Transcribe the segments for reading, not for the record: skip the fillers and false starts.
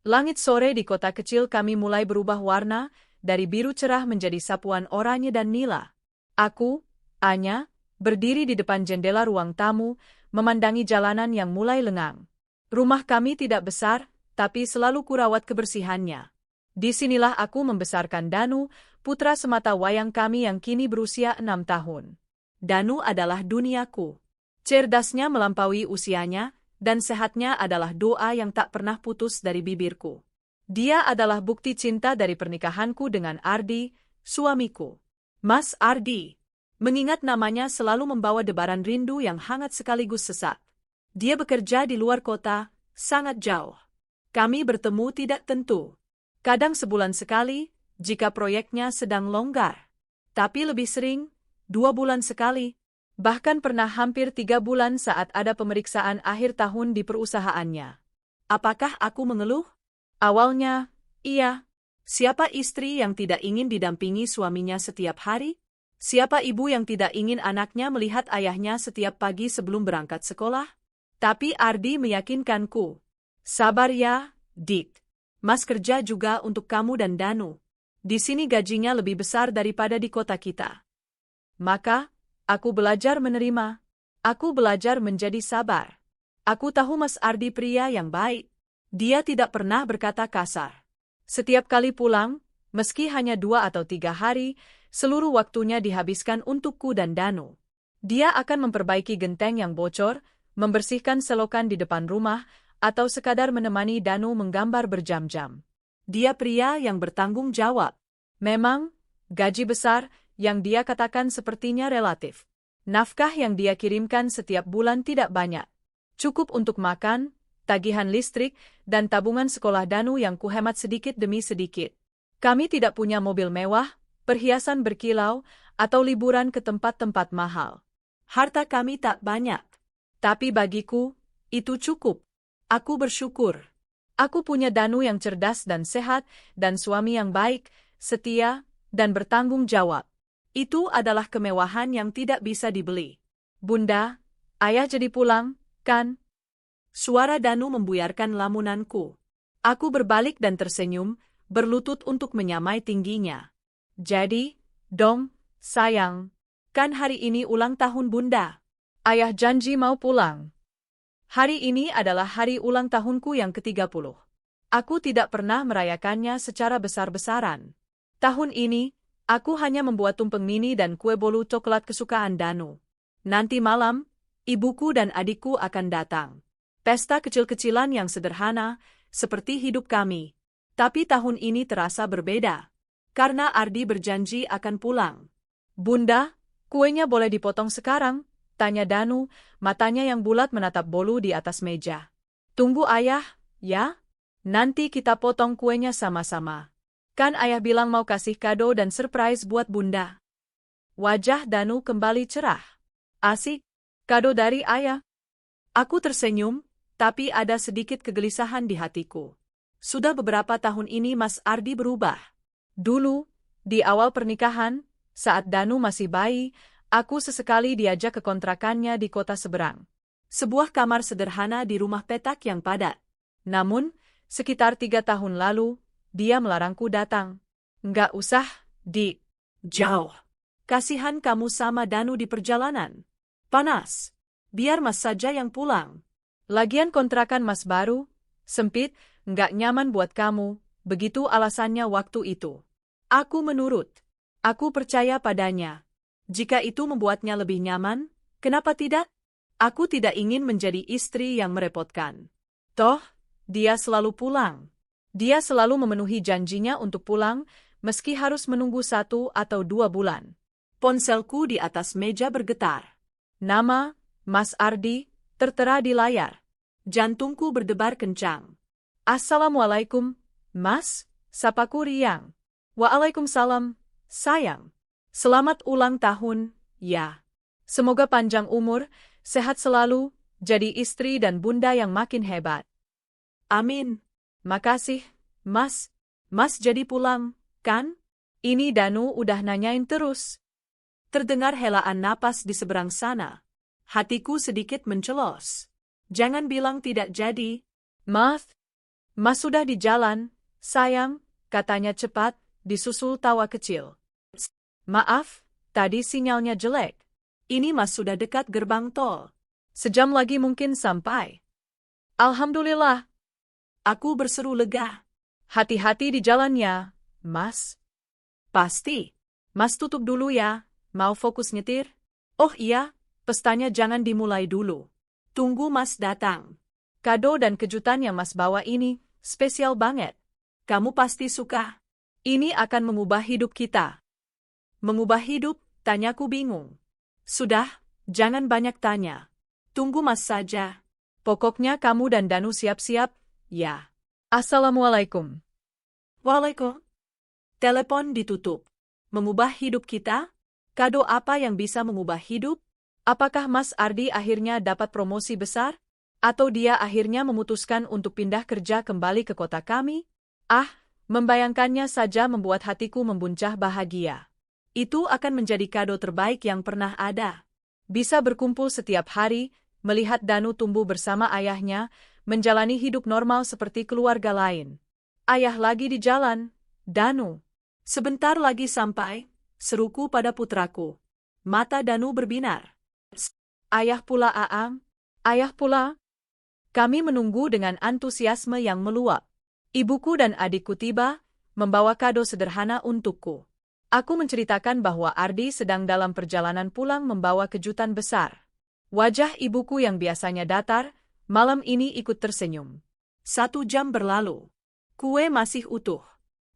Langit sore di kota kecil kami mulai berubah warna, dari biru cerah menjadi sapuan oranye dan nila. Aku, Anya, berdiri di depan jendela ruang tamu, memandangi jalanan yang mulai lengang. Rumah kami tidak besar, tapi selalu kurawat kebersihannya. Disinilah aku membesarkan Danu, putra semata wayang kami yang kini berusia 6 tahun. Danu adalah duniaku. Cerdasnya melampaui usianya, dan sehatnya adalah doa yang tak pernah putus dari bibirku. Dia adalah bukti cinta dari pernikahanku dengan Ardi, suamiku. Mas Ardi. Mengingat namanya selalu membawa debaran rindu yang hangat sekaligus sesak. Dia bekerja di luar kota, sangat jauh. Kami bertemu tidak tentu. Kadang sebulan sekali, jika proyeknya sedang longgar. Tapi lebih sering, 2 bulan sekali. Bahkan pernah hampir 3 bulan saat ada pemeriksaan akhir tahun di perusahaannya. Apakah aku mengeluh? Awalnya, iya. Siapa istri yang tidak ingin didampingi suaminya setiap hari? Siapa ibu yang tidak ingin anaknya melihat ayahnya setiap pagi sebelum berangkat sekolah? Tapi Ardi meyakinkanku. Sabar ya, Dik. Mas kerja juga untuk kamu dan Danu. Di sini gajinya lebih besar daripada di kota kita. Maka, aku belajar menerima. Aku belajar menjadi sabar. Aku tahu Mas Ardi pria yang baik. Dia tidak pernah berkata kasar. Setiap kali pulang, meski hanya 2 atau 3 hari, seluruh waktunya dihabiskan untukku dan Danu. Dia akan memperbaiki genteng yang bocor, membersihkan selokan di depan rumah, atau sekadar menemani Danu menggambar berjam-jam. Dia pria yang bertanggung jawab. Memang, gaji besar yang dia katakan sepertinya relatif. Nafkah yang dia kirimkan setiap bulan tidak banyak. Cukup untuk makan, tagihan listrik, dan tabungan sekolah Danu yang kuhemat sedikit demi sedikit. Kami tidak punya mobil mewah, perhiasan berkilau, atau liburan ke tempat-tempat mahal. Harta kami tak banyak. Tapi bagiku, itu cukup. Aku bersyukur. Aku punya Danu yang cerdas dan sehat, dan suami yang baik, setia, dan bertanggung jawab. Itu adalah kemewahan yang tidak bisa dibeli. Bunda, ayah jadi pulang, kan? Suara Danu membuyarkan lamunanku. Aku berbalik dan tersenyum, berlutut untuk menyamai tingginya. Jadi, dong, sayang, kan hari ini ulang tahun Bunda. Ayah janji mau pulang. Hari ini adalah hari ulang tahunku yang ke-30. Aku tidak pernah merayakannya secara besar-besaran. Tahun ini, aku hanya membuat tumpeng mini dan kue bolu coklat kesukaan Danu. Nanti malam, ibuku dan adikku akan datang. Pesta kecil-kecilan yang sederhana, seperti hidup kami. Tapi tahun ini terasa berbeda. Karena Ardi berjanji akan pulang. Bunda, kuenya boleh dipotong sekarang? Tanya Danu, matanya yang bulat menatap bolu di atas meja. Tunggu ayah, ya? Nanti kita potong kuenya sama-sama. Kan ayah bilang mau kasih kado dan surprise buat Bunda. Wajah Danu kembali cerah. Asik, kado dari ayah. Aku tersenyum, tapi ada sedikit kegelisahan di hatiku. Sudah beberapa tahun ini Mas Ardi berubah. Dulu, di awal pernikahan, saat Danu masih bayi, aku sesekali diajak ke kontrakannya di kota seberang. Sebuah kamar sederhana di rumah petak yang padat. Namun, sekitar 3 tahun lalu, dia melarangku datang. Nggak usah, Dik. Jauh. Kasihan kamu sama Danu di perjalanan. Panas. Biar Mas saja yang pulang. Lagian kontrakan Mas baru, sempit, nggak nyaman buat kamu, begitu alasannya waktu itu. Aku menurut. Aku percaya padanya. Jika itu membuatnya lebih nyaman, kenapa tidak? Aku tidak ingin menjadi istri yang merepotkan. Toh, dia selalu pulang. Dia selalu memenuhi janjinya untuk pulang, meski harus menunggu 1 atau 2 bulan. Ponselku di atas meja bergetar. Nama, Mas Ardi, tertera di layar. Jantungku berdebar kencang. Assalamualaikum, Mas, sapaku riang. Waalaikumsalam, sayang. Selamat ulang tahun, ya. Semoga panjang umur, sehat selalu, jadi istri dan bunda yang makin hebat. Amin. Makasih, Mas. Mas jadi pulang, kan? Ini Danu udah nanyain terus. Terdengar helaan napas di seberang sana. Hatiku sedikit mencelos. Jangan bilang tidak jadi. Mas, Mas sudah di jalan, sayang, katanya cepat, disusul tawa kecil. Maaf, tadi sinyalnya jelek. Ini Mas sudah dekat gerbang tol. Sejam lagi mungkin sampai. Alhamdulillah. Aku berseru lega. Hati-hati di jalannya, Mas. Pasti. Mas tutup dulu ya, mau fokus nyetir? Oh iya, pestanya jangan dimulai dulu. Tunggu Mas datang. Kado dan kejutan yang Mas bawa ini spesial banget. Kamu pasti suka. Ini akan mengubah hidup kita. Mengubah hidup? Tanyaku bingung. Sudah, jangan banyak tanya. Tunggu Mas saja. Pokoknya kamu dan Danu siap-siap, ya. Assalamualaikum. Waalaikum. Telepon ditutup. Mengubah hidup kita? Kado apa yang bisa mengubah hidup? Apakah Mas Ardi akhirnya dapat promosi besar? Atau dia akhirnya memutuskan untuk pindah kerja kembali ke kota kami? Ah, membayangkannya saja membuat hatiku membuncah bahagia. Itu akan menjadi kado terbaik yang pernah ada. Bisa berkumpul setiap hari, melihat Danu tumbuh bersama ayahnya, menjalani hidup normal seperti keluarga lain. Ayah lagi di jalan, Danu. Sebentar lagi sampai, seruku pada putraku. Mata Danu berbinar. Ayah pula Aang, ayah pula. Kami menunggu dengan antusiasme yang meluap. Ibuku dan adikku tiba, membawa kado sederhana untukku. Aku menceritakan bahwa Ardi sedang dalam perjalanan pulang membawa kejutan besar. Wajah ibuku yang biasanya datar, malam ini ikut tersenyum. 1 jam berlalu. Kue masih utuh.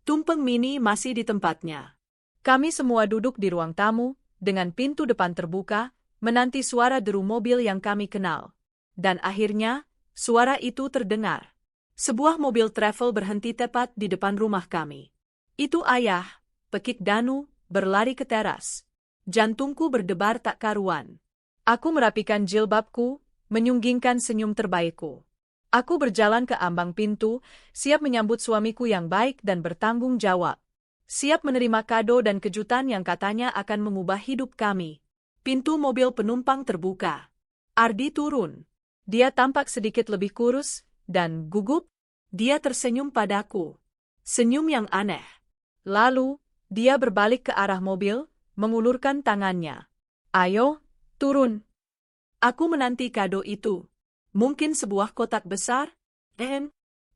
Tumpeng mini masih di tempatnya. Kami semua duduk di ruang tamu, dengan pintu depan terbuka, menanti suara deru mobil yang kami kenal. Dan akhirnya, suara itu terdengar. Sebuah mobil travel berhenti tepat di depan rumah kami. Itu ayah, pekik Danu, berlari ke teras. Jantungku berdebar tak karuan. Aku merapikan jilbabku, menyunggingkan senyum terbaikku. Aku berjalan ke ambang pintu, siap menyambut suamiku yang baik dan bertanggung jawab. Siap menerima kado dan kejutan yang katanya akan mengubah hidup kami. Pintu mobil penumpang terbuka. Ardi turun. Dia tampak sedikit lebih kurus dan gugup. Dia tersenyum padaku. Senyum yang aneh. Lalu, dia berbalik ke arah mobil, mengulurkan tangannya. Ayo, turun. Aku menanti kado itu. Mungkin sebuah kotak besar?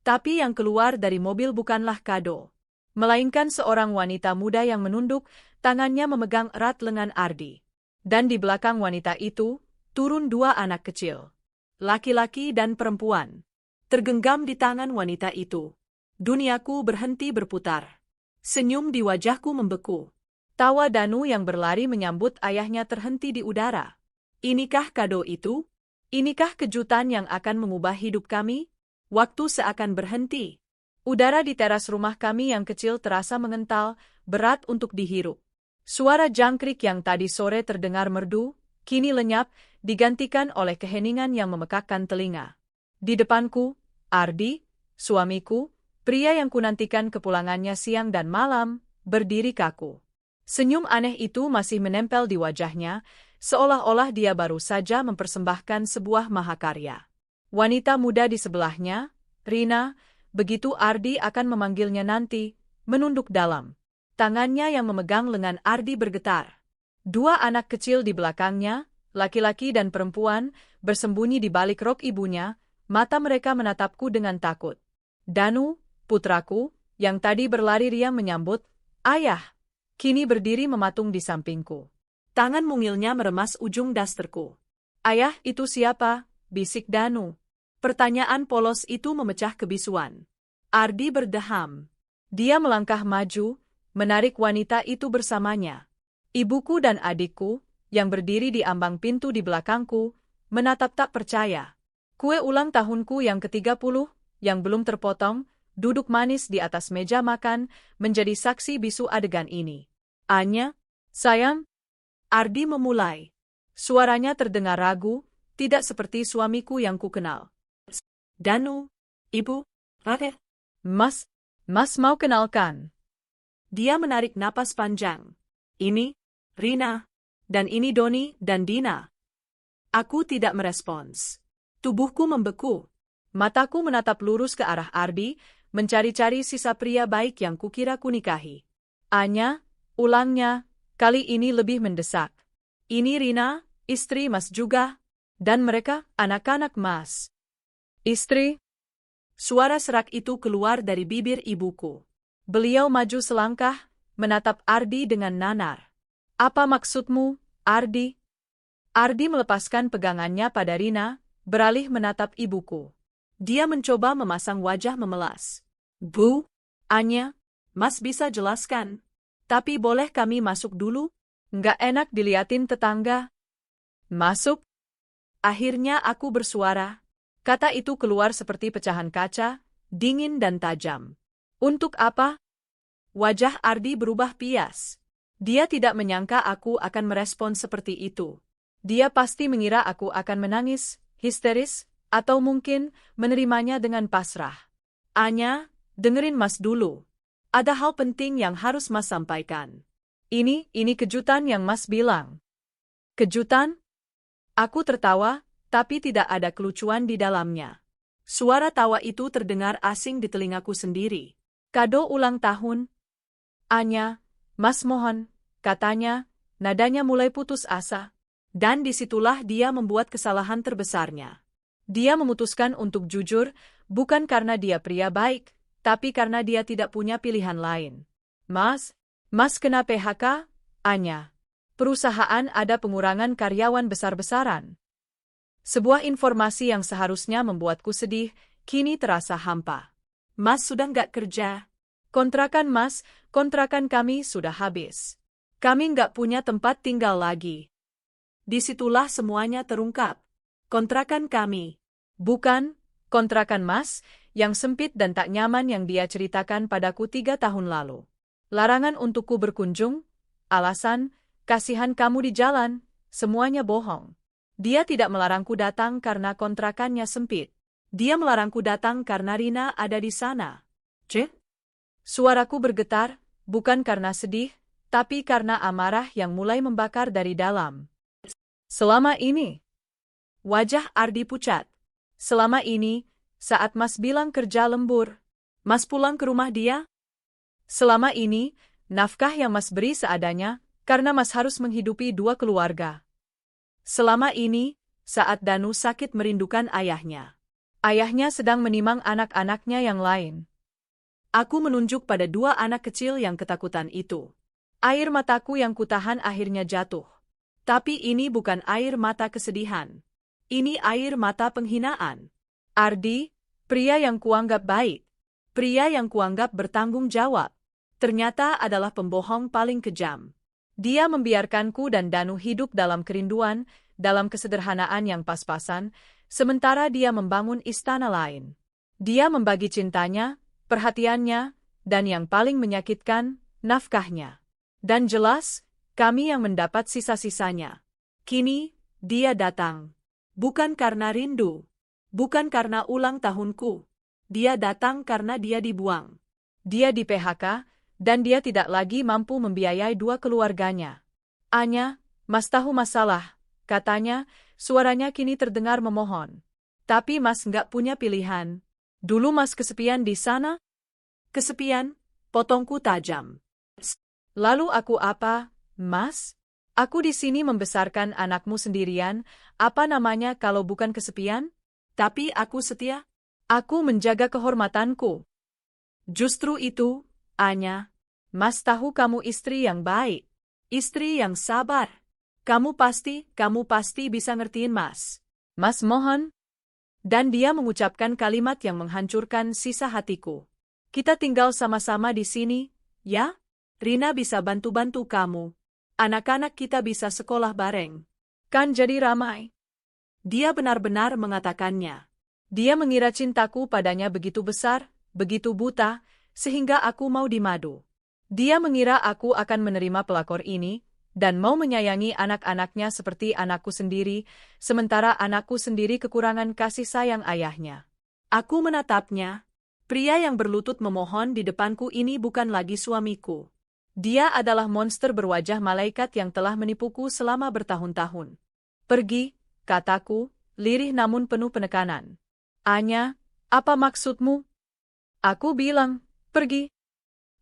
Tapi yang keluar dari mobil bukanlah kado. Melainkan seorang wanita muda yang menunduk, tangannya memegang erat lengan Ardi. Dan di belakang wanita itu, turun 2 anak kecil. Laki-laki dan perempuan. Tergenggam di tangan wanita itu. Duniaku berhenti berputar. Senyum di wajahku membeku. Tawa Danu yang berlari menyambut ayahnya terhenti di udara. Inikah kado itu? Inikah kejutan yang akan mengubah hidup kami? Waktu seakan berhenti. Udara di teras rumah kami yang kecil terasa mengental, berat untuk dihirup. Suara jangkrik yang tadi sore terdengar merdu, kini lenyap, digantikan oleh keheningan yang memekakkan telinga. Di depanku, Ardi, suamiku, pria yang kunantikan kepulangannya siang dan malam, berdiri kaku. Senyum aneh itu masih menempel di wajahnya, seolah-olah dia baru saja mempersembahkan sebuah mahakarya. Wanita muda di sebelahnya, Rina, begitu Ardi akan memanggilnya nanti, menunduk dalam. Tangannya yang memegang lengan Ardi bergetar. 2 anak kecil di belakangnya, laki-laki dan perempuan, bersembunyi di balik rok ibunya, mata mereka menatapku dengan takut. Danu, putraku, yang tadi berlari riang menyambut, ayah, kini berdiri mematung di sampingku. Tangan mungilnya meremas ujung dasterku. Ayah, itu siapa? Bisik Danu. Pertanyaan polos itu memecah kebisuan. Ardi berdeham. Dia melangkah maju, menarik wanita itu bersamanya. Ibuku dan adikku, yang berdiri di ambang pintu di belakangku, menatap tak percaya. Kue ulang tahunku yang ke-30, yang belum terpotong, duduk manis di atas meja makan, menjadi saksi bisu adegan ini. Anya, sayang, Ardi memulai. Suaranya terdengar ragu, tidak seperti suamiku yang kukenal. Danu, ibu, Rade. Mas mau kenalkan. Dia menarik napas panjang. Ini, Rina, dan ini Doni dan Dina. Aku tidak merespons. Tubuhku membeku. Mataku menatap lurus ke arah Ardi, mencari-cari sisa pria baik yang kukira kunikahi. Anya, ulangnya, kali ini lebih mendesak. Ini Rina, istri Mas juga, dan mereka anak-anak Mas. Istri? Suara serak itu keluar dari bibir ibuku. Beliau maju selangkah, menatap Ardi dengan nanar. Apa maksudmu, Ardi? Ardi melepaskan pegangannya pada Rina, beralih menatap ibuku. Dia mencoba memasang wajah memelas. Bu, Anya, Mas bisa jelaskan. Tapi boleh kami masuk dulu? Nggak enak diliatin tetangga. Masuk? Akhirnya aku bersuara. Kata itu keluar seperti pecahan kaca, dingin dan tajam. Untuk apa? Wajah Ardi berubah pias. Dia tidak menyangka aku akan merespon seperti itu. Dia pasti mengira aku akan menangis, histeris, atau mungkin menerimanya dengan pasrah. Anya, dengerin Mas dulu. Ada hal penting yang harus Mas sampaikan. Ini kejutan yang Mas bilang. Kejutan? Aku tertawa, tapi tidak ada kelucuan di dalamnya. Suara tawa itu terdengar asing di telingaku sendiri. Kado ulang tahun? Anya, Mas mohon, katanya, nadanya mulai putus asa. Dan disitulah dia membuat kesalahan terbesarnya. Dia memutuskan untuk jujur, bukan karena dia pria baik, tapi karena dia tidak punya pilihan lain. Mas kena PHK, Anya. Perusahaan ada pengurangan karyawan besar-besaran. Sebuah informasi yang seharusnya membuatku sedih, kini terasa hampa. Mas sudah nggak kerja. Kontrakan kami sudah habis. Kami nggak punya tempat tinggal lagi. Disitulah semuanya terungkap. Kontrakan kami. Bukan, kontrakan Mas, yang sempit dan tak nyaman yang dia ceritakan padaku 3 tahun lalu. Larangan untukku berkunjung, alasan, kasihan kamu di jalan, semuanya bohong. Dia tidak melarangku datang karena kontrakannya sempit. Dia melarangku datang karena Rina ada di sana. Suaraku bergetar, bukan karena sedih, tapi karena amarah yang mulai membakar dari dalam. Selama ini, wajah Ardi pucat. Selama ini, saat Mas bilang kerja lembur, Mas pulang ke rumah dia? Selama ini, nafkah yang Mas beri seadanya, karena Mas harus menghidupi 2 keluarga. Selama ini, saat Danu sakit merindukan ayahnya. Ayahnya sedang menimang anak-anaknya yang lain. Aku menunjuk pada 2 anak kecil yang ketakutan itu. Air mataku yang kutahan akhirnya jatuh. Tapi ini bukan air mata kesedihan. Ini air mata penghinaan. Ardi, pria yang kuanggap baik, pria yang kuanggap bertanggung jawab, ternyata adalah pembohong paling kejam. Dia membiarkanku dan Danu hidup dalam kerinduan, dalam kesederhanaan yang pas-pasan, sementara dia membangun istana lain. Dia membagi cintanya, perhatiannya, dan yang paling menyakitkan, nafkahnya. Dan jelas, kami yang mendapat sisa-sisanya. Kini, dia datang. Bukan karena rindu. Bukan karena ulang tahunku. Dia datang karena dia dibuang. Dia di PHK, dan dia tidak lagi mampu membiayai 2 keluarganya. Anya, Mas tahu masalah, katanya, suaranya kini terdengar memohon. Tapi Mas nggak punya pilihan. Dulu Mas kesepian di sana? Kesepian, potongku tajam. Lalu aku apa, Mas? Aku di sini membesarkan anakmu sendirian, apa namanya kalau bukan kesepian? Tapi aku setia. Aku menjaga kehormatanku. Justru itu, Anya, Mas tahu kamu istri yang baik. Istri yang sabar. Kamu pasti bisa ngertiin Mas. Mas mohon. Dan dia mengucapkan kalimat yang menghancurkan sisa hatiku. Kita tinggal sama-sama di sini, ya? Rina bisa bantu-bantu kamu. Anak-anak kita bisa sekolah bareng. Kan jadi ramai. Dia benar-benar mengatakannya. Dia mengira cintaku padanya begitu besar, begitu buta, sehingga aku mau dimadu. Dia mengira aku akan menerima pelakor ini, dan mau menyayangi anak-anaknya seperti anakku sendiri, sementara anakku sendiri kekurangan kasih sayang ayahnya. Aku menatapnya. Pria yang berlutut memohon di depanku ini bukan lagi suamiku. Dia adalah monster berwajah malaikat yang telah menipuku selama bertahun-tahun. Pergi, kataku, lirih namun penuh penekanan. Anya, Apa maksudmu? Aku bilang, pergi.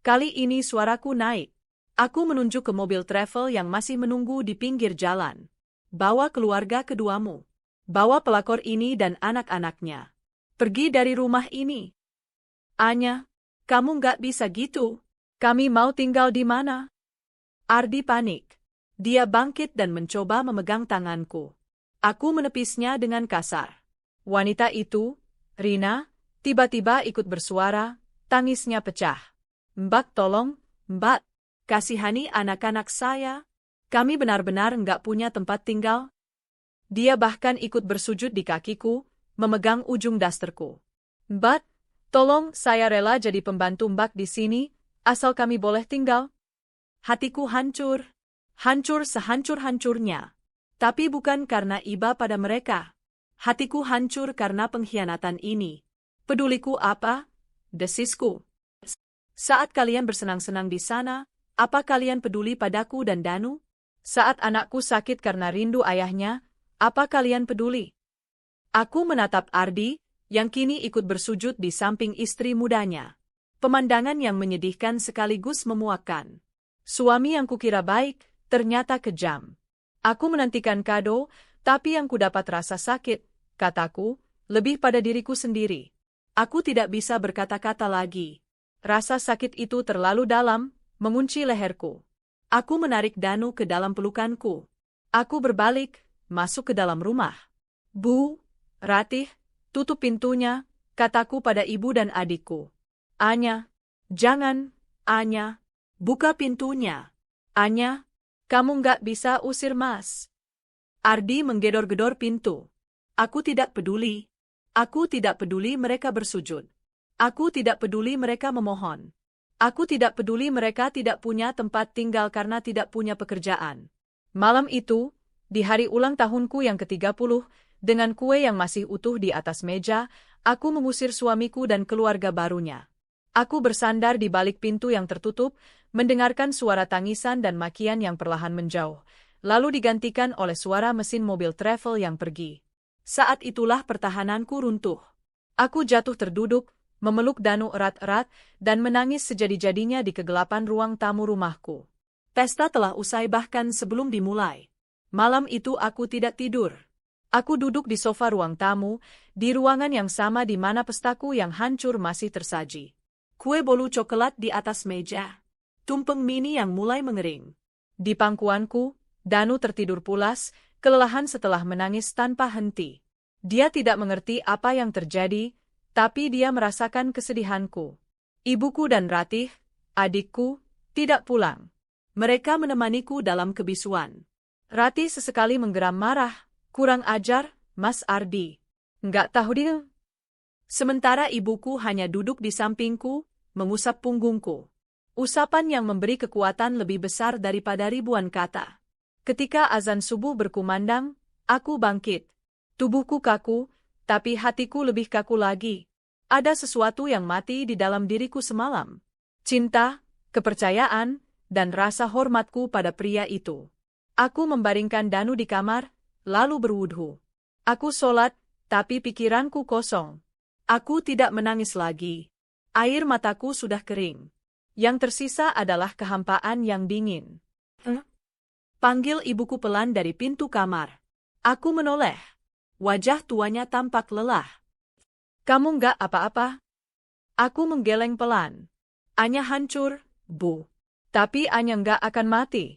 Kali ini suaraku naik. Aku menunjuk ke mobil travel yang masih menunggu di pinggir jalan. Bawa keluarga keduamu. Bawa pelakor ini dan anak-anaknya. Pergi dari rumah ini. Anya, kamu nggak bisa gitu. Kami mau tinggal di mana? Ardi panik. Dia bangkit dan mencoba memegang tanganku. Aku menepisnya dengan kasar. Wanita itu, Rina, tiba-tiba ikut bersuara, tangisnya pecah. Mbak tolong, Mbak, kasihani anak-anak saya. Kami benar-benar nggak punya tempat tinggal. Dia bahkan ikut bersujud di kakiku, memegang ujung dasterku. Mbak, tolong saya rela jadi pembantu Mbak di sini, asal kami boleh tinggal. Hatiku hancur. Hancur sehancur-hancurnya. Tapi bukan karena iba pada mereka. Hatiku hancur karena pengkhianatan ini. Peduliku apa? Desisku. Saat kalian bersenang-senang di sana, apa kalian peduli padaku dan Danu? Saat anakku sakit karena rindu ayahnya, apa kalian peduli? Aku menatap Ardi, yang kini ikut bersujud di samping istri mudanya. Pemandangan yang menyedihkan sekaligus memuakkan. Suami yang kukira baik, ternyata kejam. Aku menantikan kado, tapi yang kudapat rasa sakit, kataku, lebih pada diriku sendiri. Aku tidak bisa berkata-kata lagi. Rasa sakit itu terlalu dalam, mengunci leherku. Aku menarik Danu ke dalam pelukanku. Aku berbalik, masuk ke dalam rumah. Bu, Ratih, tutup pintunya, kataku pada ibu dan adikku. Anya, jangan, Anya, buka pintunya. Anya, kamu nggak bisa usir Mas. Ardi menggedor-gedor pintu. Aku tidak peduli. Aku tidak peduli mereka bersujud. Aku tidak peduli mereka memohon. Aku tidak peduli mereka tidak punya tempat tinggal karena tidak punya pekerjaan. Malam itu, di hari ulang tahunku yang ke-30, dengan kue yang masih utuh di atas meja, aku mengusir suamiku dan keluarga barunya. Aku bersandar di balik pintu yang tertutup, mendengarkan suara tangisan dan makian yang perlahan menjauh, lalu digantikan oleh suara mesin mobil travel yang pergi. Saat itulah pertahananku runtuh. Aku jatuh terduduk, memeluk Danu erat-erat, dan menangis sejadi-jadinya di kegelapan ruang tamu rumahku. Pesta telah usai bahkan sebelum dimulai. Malam itu aku tidak tidur. Aku duduk di sofa ruang tamu, di ruangan yang sama di mana pestaku yang hancur masih tersaji. Kue bolu coklat di atas meja. Tumpeng mini yang mulai mengering. Di pangkuanku, Danu tertidur pulas, kelelahan setelah menangis tanpa henti. Dia tidak mengerti apa yang terjadi, tapi dia merasakan kesedihanku. Ibuku dan Ratih, adikku, tidak pulang. Mereka menemaniku dalam kebisuan. Ratih sesekali menggeram marah, kurang ajar, Mas Ardi. Nggak tahu dia. Sementara ibuku hanya duduk di sampingku, mengusap punggungku. Usapan yang memberi kekuatan lebih besar daripada ribuan kata. Ketika azan subuh berkumandang, aku bangkit. Tubuhku kaku, tapi hatiku lebih kaku lagi. Ada sesuatu yang mati di dalam diriku semalam. Cinta, kepercayaan, dan rasa hormatku pada pria itu. Aku membaringkan Danu di kamar, lalu berwudhu. Aku sholat, tapi pikiranku kosong. Aku tidak menangis lagi. Air mataku sudah kering. Yang tersisa adalah kehampaan yang dingin. Panggil ibuku pelan dari pintu kamar. Aku menoleh. Wajah tuanya tampak lelah. Kamu nggak apa-apa? Aku menggeleng pelan. Anya hancur, Bu. Tapi Anya nggak akan mati.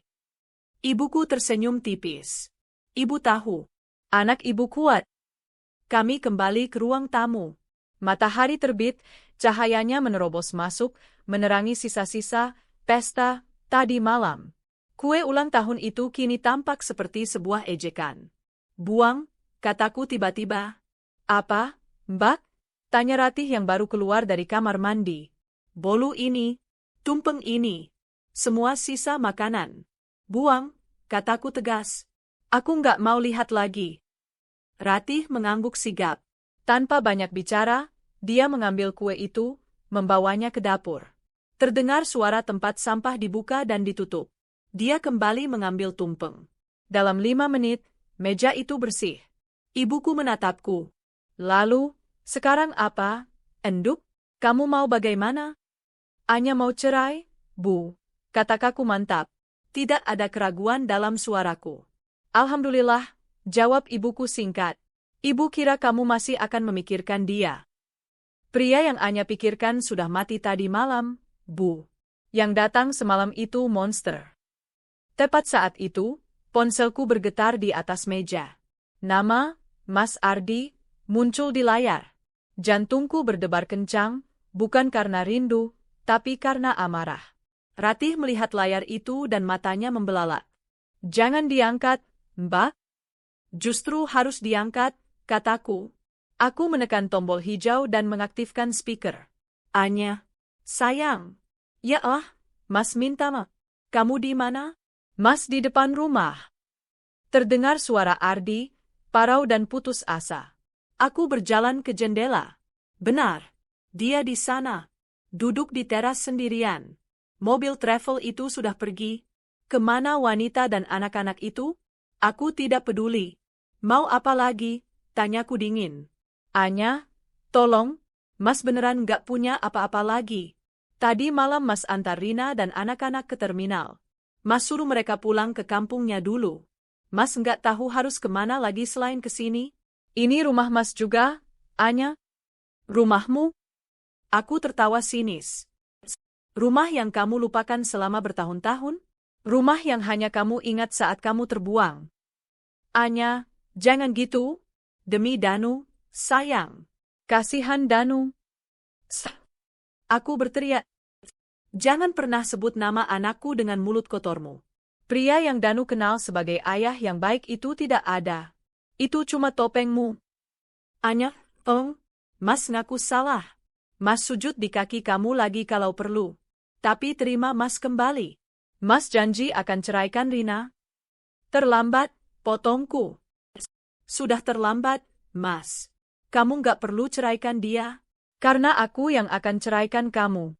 Ibuku tersenyum tipis. Ibu tahu. Anak ibu kuat. Kami kembali ke ruang tamu. Matahari terbit, cahayanya menerobos masuk, menerangi sisa-sisa pesta tadi malam. Kue ulang tahun itu kini tampak seperti sebuah ejekan. Buang, kataku tiba-tiba. Apa, Mbak? Tanya Ratih yang baru keluar dari kamar mandi. Bolu ini, tumpeng ini, semua sisa makanan. Buang, kataku tegas. Aku nggak mau lihat lagi. Ratih mengangguk sigap. Tanpa banyak bicara, dia mengambil kue itu, membawanya ke dapur. Terdengar suara tempat sampah dibuka dan ditutup. Dia kembali mengambil tumpeng. Dalam 5 menit, meja itu bersih. Ibuku menatapku. Lalu, Sekarang apa, Enduk? Kamu mau bagaimana? Anya mau cerai, Bu. Kata kakakku mantap. Tidak ada keraguan dalam suaraku. Alhamdulillah, jawab ibuku singkat. Ibu kira kamu masih akan memikirkan dia. Pria yang Anya pikirkan sudah mati tadi malam, Bu. Yang datang semalam itu monster. Tepat saat itu, ponselku bergetar di atas meja. Nama, Mas Ardi, muncul di layar. Jantungku berdebar kencang, bukan karena rindu, tapi karena amarah. Ratih melihat layar itu dan matanya membelalak. Jangan diangkat, Mbak. Justru harus diangkat, kataku. Aku menekan tombol hijau dan mengaktifkan speaker. Anya, sayang. Ya Mas minta maaf. Kamu di mana? Mas di depan rumah. Terdengar suara Ardi, parau dan putus asa. Aku berjalan ke jendela. Benar, dia di sana. Duduk di teras sendirian. Mobil travel itu sudah pergi. Kemana wanita dan anak-anak itu? Aku tidak peduli. Mau apa lagi? Tanyaku dingin. Anya, tolong, Mas beneran gak punya apa-apa lagi. Tadi malam Mas antar Rina dan anak-anak ke terminal. Mas suruh mereka pulang ke kampungnya dulu. Mas nggak tahu harus kemana lagi selain ke sini? Ini rumah Mas juga, Anya? Rumahmu? Aku tertawa sinis. Rumah yang kamu lupakan selama bertahun-tahun? Rumah yang hanya kamu ingat saat kamu terbuang. Anya, jangan gitu. Demi Danu, sayang. Kasihan Danu. Aku berteriak. Jangan pernah sebut nama anakku dengan mulut kotormu. Pria yang Danu kenal sebagai ayah yang baik itu tidak ada. Itu cuma topengmu. Anya, Mas ngaku salah. Mas sujud di kaki kamu lagi kalau perlu. Tapi terima Mas kembali. Mas janji akan ceraikan Rina. Terlambat, potongku. Sudah terlambat, Mas. Kamu nggak perlu ceraikan dia. Karena aku yang akan ceraikan kamu.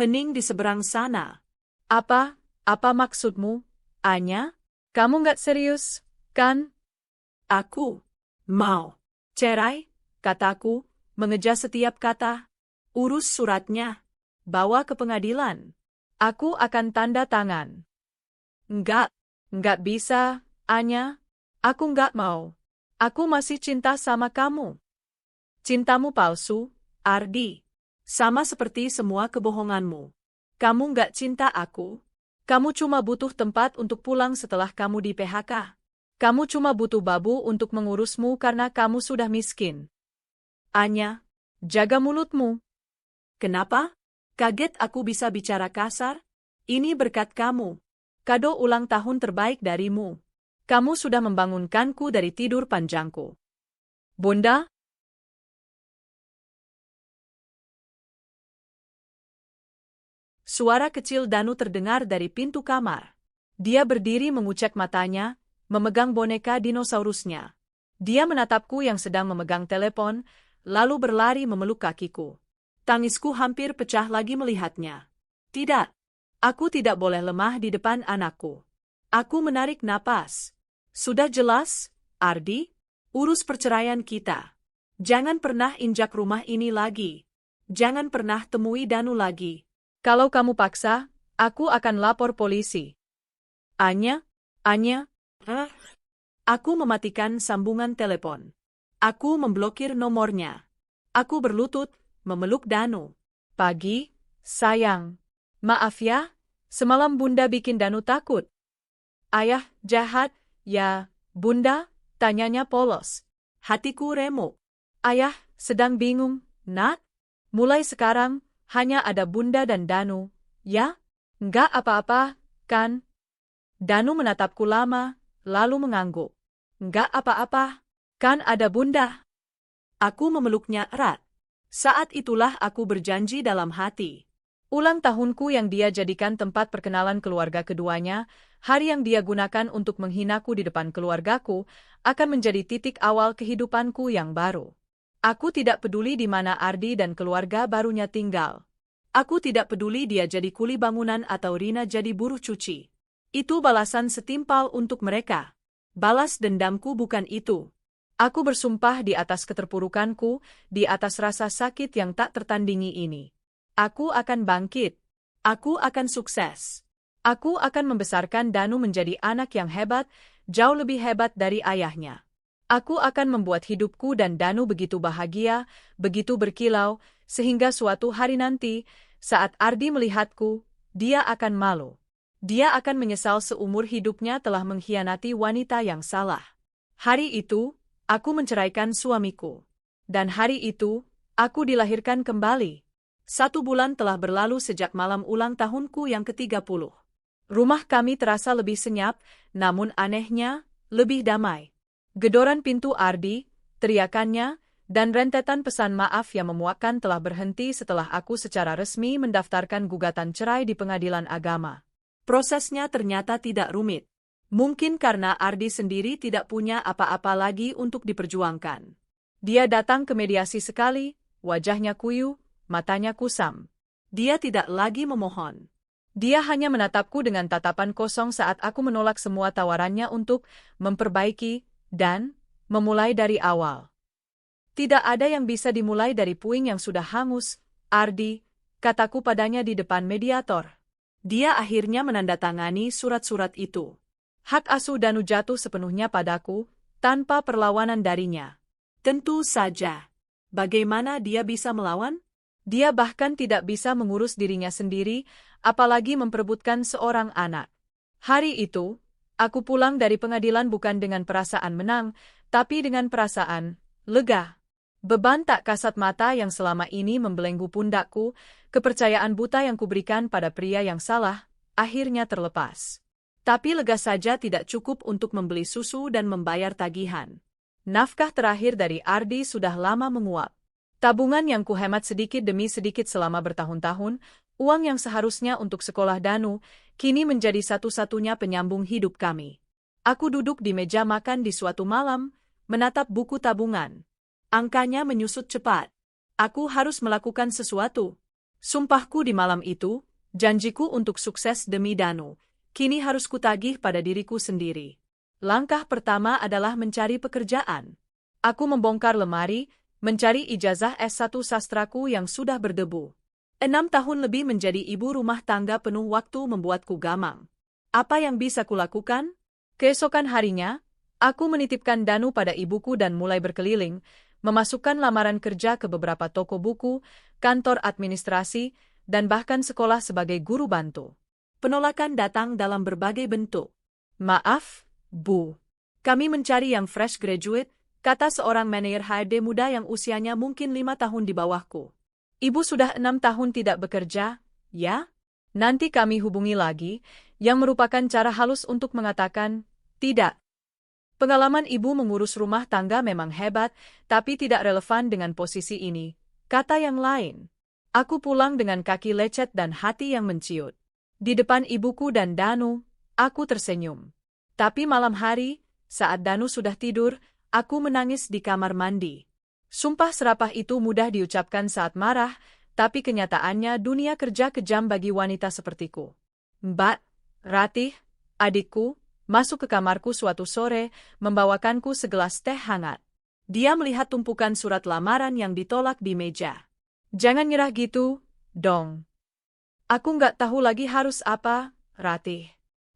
Hening di seberang sana. Apa maksudmu, Anya? Kamu nggak serius, kan? Aku mau cerai, kataku, mengejar setiap kata. Urus suratnya. Bawa ke pengadilan. Aku akan tanda tangan. Enggak bisa, Anya. Aku enggak mau. Aku masih cinta sama kamu. Cintamu palsu, Ardi. Sama seperti semua kebohonganmu. Kamu enggak cinta aku. Kamu cuma butuh tempat untuk pulang setelah kamu di PHK. Kamu cuma butuh babu untuk mengurusmu karena kamu sudah miskin. Anya, jaga mulutmu. Kenapa? Kaget aku bisa bicara kasar? Ini berkat kamu. Kado ulang tahun terbaik darimu. Kamu sudah membangunkanku dari tidur panjangku. Bunda? Suara kecil Danu terdengar dari pintu kamar. Dia berdiri mengucek matanya, memegang boneka dinosaurusnya. Dia menatapku yang sedang memegang telepon, lalu berlari memeluk kakiku. Tangisku hampir pecah lagi melihatnya. Tidak. Aku tidak boleh lemah di depan anakku. Aku menarik napas. Sudah jelas, Ardi? Urus perceraian kita. Jangan pernah injak rumah ini lagi. Jangan pernah temui Danu lagi. Kalau kamu paksa, aku akan lapor polisi. Anya? Aku mematikan sambungan telepon. Aku memblokir nomornya. Aku berlutut, memeluk Danu. Pagi, sayang. Maaf ya, semalam Bunda bikin Danu takut. Ayah, jahat, ya, Bunda? Tanyanya polos. Hatiku remuk. Ayah, sedang bingung, Nak? Mulai sekarang, hanya ada Bunda dan Danu, ya? Enggak apa-apa, kan? Danu menatapku lama, lalu mengangguk. Enggak apa-apa, kan ada Bunda. Aku memeluknya erat. Saat itulah aku berjanji dalam hati. Ulang tahunku yang dia jadikan tempat perkenalan keluarga keduanya, hari yang dia gunakan untuk menghinaku di depan keluargaku, akan menjadi titik awal kehidupanku yang baru. Aku tidak peduli di mana Ardi dan keluarga barunya tinggal. Aku tidak peduli dia jadi kuli bangunan atau Rina jadi buruh cuci. Itu balasan setimpal untuk mereka. Balas dendamku bukan itu. Aku bersumpah di atas keterpurukanku, di atas rasa sakit yang tak tertandingi ini. Aku akan bangkit. Aku akan sukses. Aku akan membesarkan Danu menjadi anak yang hebat, jauh lebih hebat dari ayahnya. Aku akan membuat hidupku dan Danu begitu bahagia, begitu berkilau, sehingga suatu hari nanti, saat Ardi melihatku, dia akan malu. Dia akan menyesal seumur hidupnya telah mengkhianati wanita yang salah. Hari itu, aku menceraikan suamiku. Dan hari itu, aku dilahirkan kembali. 1 bulan telah berlalu sejak malam ulang tahunku yang ke-30. Rumah kami terasa lebih senyap, namun anehnya, lebih damai. Gedoran pintu Ardi, teriakannya, dan rentetan pesan maaf yang memuakkan telah berhenti setelah aku secara resmi mendaftarkan gugatan cerai di pengadilan agama. Prosesnya ternyata tidak rumit. Mungkin karena Ardi sendiri tidak punya apa-apa lagi untuk diperjuangkan. Dia datang ke mediasi sekali, wajahnya kuyu, matanya kusam. Dia tidak lagi memohon. Dia hanya menatapku dengan tatapan kosong saat aku menolak semua tawarannya untuk memperbaiki dan memulai dari awal. Tidak ada yang bisa dimulai dari puing yang sudah hangus, Ardi, kataku padanya di depan mediator. Dia akhirnya menandatangani surat-surat itu. Hak asuh Danu jatuh sepenuhnya padaku, tanpa perlawanan darinya. Tentu saja. Bagaimana dia bisa melawan? Dia bahkan tidak bisa mengurus dirinya sendiri, apalagi memperebutkan seorang anak. Hari itu, aku pulang dari pengadilan bukan dengan perasaan menang, tapi dengan perasaan lega. Beban tak kasat mata yang selama ini membelenggu pundakku, kepercayaan buta yang kuberikan pada pria yang salah, akhirnya terlepas. Tapi lega saja tidak cukup untuk membeli susu dan membayar tagihan. Nafkah terakhir dari Ardi sudah lama menguap. Tabungan yang kuhemat sedikit demi sedikit selama bertahun-tahun, uang yang seharusnya untuk sekolah Danu, kini menjadi satu-satunya penyambung hidup kami. Aku duduk di meja makan di suatu malam, menatap buku tabungan. Angkanya menyusut cepat. Aku harus melakukan sesuatu. Sumpahku di malam itu, janjiku untuk sukses demi Danu, kini harus kutagih pada diriku sendiri. Langkah pertama adalah mencari pekerjaan. Aku membongkar lemari, mencari ijazah S1 sastraku yang sudah berdebu. 6 tahun lebih menjadi ibu rumah tangga penuh waktu membuatku gamang. Apa yang bisa kulakukan? Keesokan harinya, aku menitipkan Danu pada ibuku dan mulai berkeliling, memasukkan lamaran kerja ke beberapa toko buku, kantor administrasi, dan bahkan sekolah sebagai guru bantu. Penolakan datang dalam berbagai bentuk. Maaf, Bu. Kami mencari yang fresh graduate, kata seorang manajer HRD muda yang usianya mungkin 5 tahun di bawahku. Ibu sudah 6 tahun tidak bekerja, ya? Nanti kami hubungi lagi, yang merupakan cara halus untuk mengatakan, tidak. Pengalaman ibu mengurus rumah tangga memang hebat, tapi tidak relevan dengan posisi ini, kata yang lain. Aku pulang dengan kaki lecet dan hati yang menciut. Di depan ibuku dan Danu, aku tersenyum. Tapi malam hari, saat Danu sudah tidur, aku menangis di kamar mandi. Sumpah serapah itu mudah diucapkan saat marah, tapi kenyataannya dunia kerja kejam bagi wanita sepertiku. Mbak Ratih, adikku, masuk ke kamarku suatu sore, membawakanku segelas teh hangat. Dia melihat tumpukan surat lamaran yang ditolak di meja. Jangan nyerah gitu, dong. Aku nggak tahu lagi harus apa, Ratih.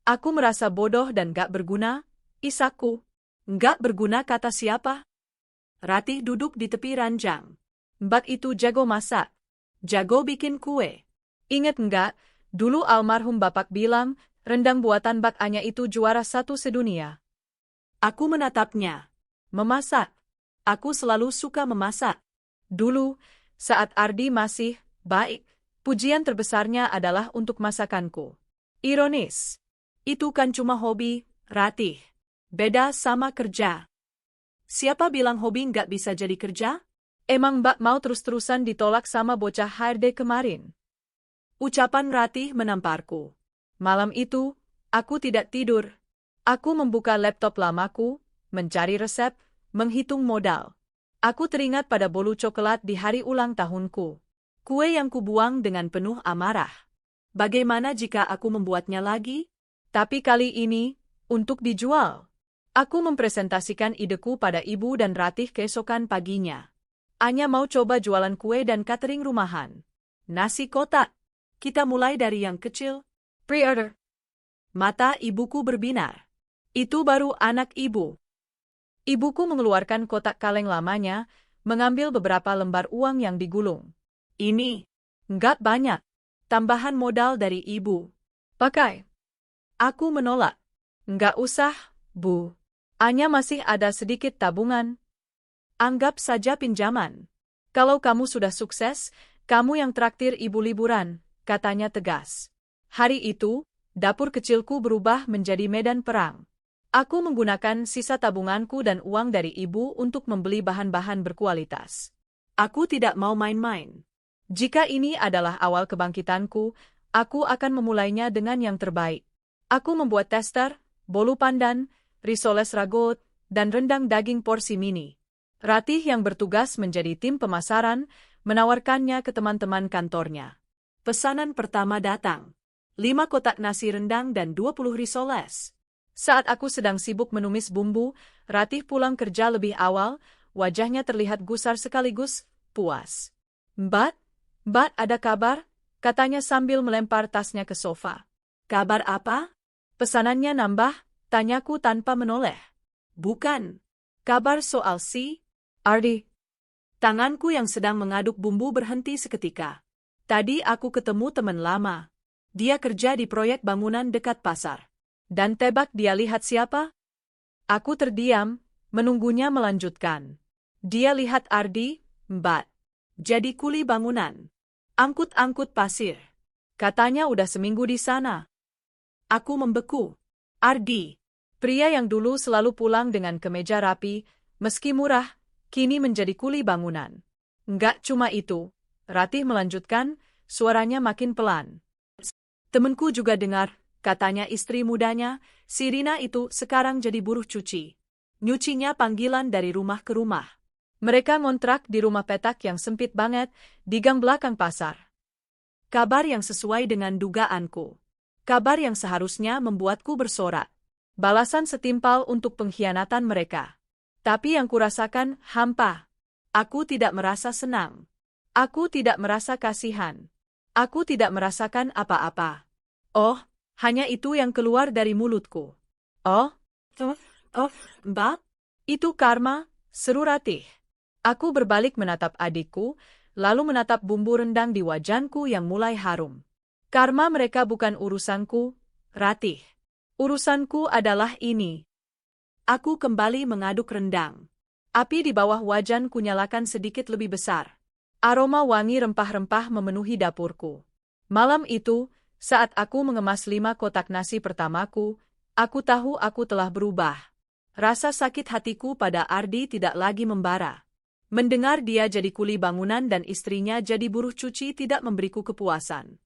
Aku merasa bodoh dan nggak berguna, isaku. Nggak berguna kata siapa? Ratih duduk di tepi ranjang. Mbak itu jago masak. Jago bikin kue. Ingat nggak, dulu almarhum bapak bilang, rendang buatan Mbak Anya itu juara 1 sedunia. Aku menatapnya. Memasak. Aku selalu suka memasak. Dulu, saat Ardi masih baik, pujian terbesarnya adalah untuk masakanku. Ironis. Itu kan cuma hobi, Ratih. Beda sama kerja. Siapa bilang hobi nggak bisa jadi kerja? Emang Mbak mau terus-terusan ditolak sama bocah HRD kemarin? Ucapan Ratih menamparku. Malam itu, aku tidak tidur. Aku membuka laptop lamaku, mencari resep, menghitung modal. Aku teringat pada bolu coklat di hari ulang tahunku. Kue yang kubuang dengan penuh amarah. Bagaimana jika aku membuatnya lagi? Tapi kali ini, untuk dijual. Aku mempresentasikan ideku pada ibu dan Ratih keesokan paginya. Anya mau coba jualan kue dan catering rumahan. Nasi kotak. Kita mulai dari yang kecil. Pre-order. Mata ibuku berbinar. Itu baru anak ibu. Ibuku mengeluarkan kotak kaleng lamanya, mengambil beberapa lembar uang yang digulung. Ini. Nggak banyak. Tambahan modal dari ibu. Pakai. Aku menolak. Nggak usah, Bu. Anya masih ada sedikit tabungan. Anggap saja pinjaman. Kalau kamu sudah sukses, kamu yang traktir ibu liburan, katanya tegas. Hari itu, dapur kecilku berubah menjadi medan perang. Aku menggunakan sisa tabunganku dan uang dari ibu untuk membeli bahan-bahan berkualitas. Aku tidak mau main-main. Jika ini adalah awal kebangkitanku, aku akan memulainya dengan yang terbaik. Aku membuat tester, bolu pandan, risoles ragot, dan rendang daging porsi mini. Ratih yang bertugas menjadi tim pemasaran, menawarkannya ke teman-teman kantornya. Pesanan pertama datang. 5 kotak nasi rendang dan 20 risoles. Saat aku sedang sibuk menumis bumbu, Ratih pulang kerja lebih awal, wajahnya terlihat gusar sekaligus puas. Mbak, ada kabar? Katanya sambil melempar tasnya ke sofa. Kabar apa? Pesanannya nambah, tanyaku tanpa menoleh. Bukan. Kabar soal si Ardi. Tanganku yang sedang mengaduk bumbu berhenti seketika. Tadi aku ketemu teman lama. Dia kerja di proyek bangunan dekat pasar. Dan tebak dia lihat siapa? Aku terdiam, menunggunya melanjutkan. Dia lihat Ardi, Mbak. Jadi kuli bangunan. Angkut-angkut pasir. Katanya udah seminggu di sana. Aku membeku. Ardi, pria yang dulu selalu pulang dengan kemeja rapi, meski murah, kini menjadi kuli bangunan. Enggak cuma itu, Ratih melanjutkan, suaranya makin pelan. Temenku juga dengar, katanya istri mudanya, si Rina itu sekarang jadi buruh cuci. Nyucinya panggilan dari rumah ke rumah. Mereka ngontrak di rumah petak yang sempit banget, di gang belakang pasar. Kabar yang sesuai dengan dugaanku. Kabar yang seharusnya membuatku bersorak. Balasan setimpal untuk pengkhianatan mereka. Tapi yang kurasakan hampa. Aku tidak merasa senang. Aku tidak merasa kasihan. Aku tidak merasakan apa-apa. Oh, hanya itu yang keluar dari mulutku. Oh, Mbak? Itu karma, seru Ratih. Aku berbalik menatap adikku, lalu menatap bumbu rendang di wajanku yang mulai harum. Karma mereka bukan urusanku, Ratih. Urusanku adalah ini. Aku kembali mengaduk rendang. Api di bawah wajan kunyalakan sedikit lebih besar. Aroma wangi rempah-rempah memenuhi dapurku. Malam itu, saat aku mengemas 5 kotak nasi pertamaku, aku tahu aku telah berubah. Rasa sakit hatiku pada Ardi tidak lagi membara. Mendengar dia jadi kuli bangunan dan istrinya jadi buruh cuci tidak memberiku kepuasan.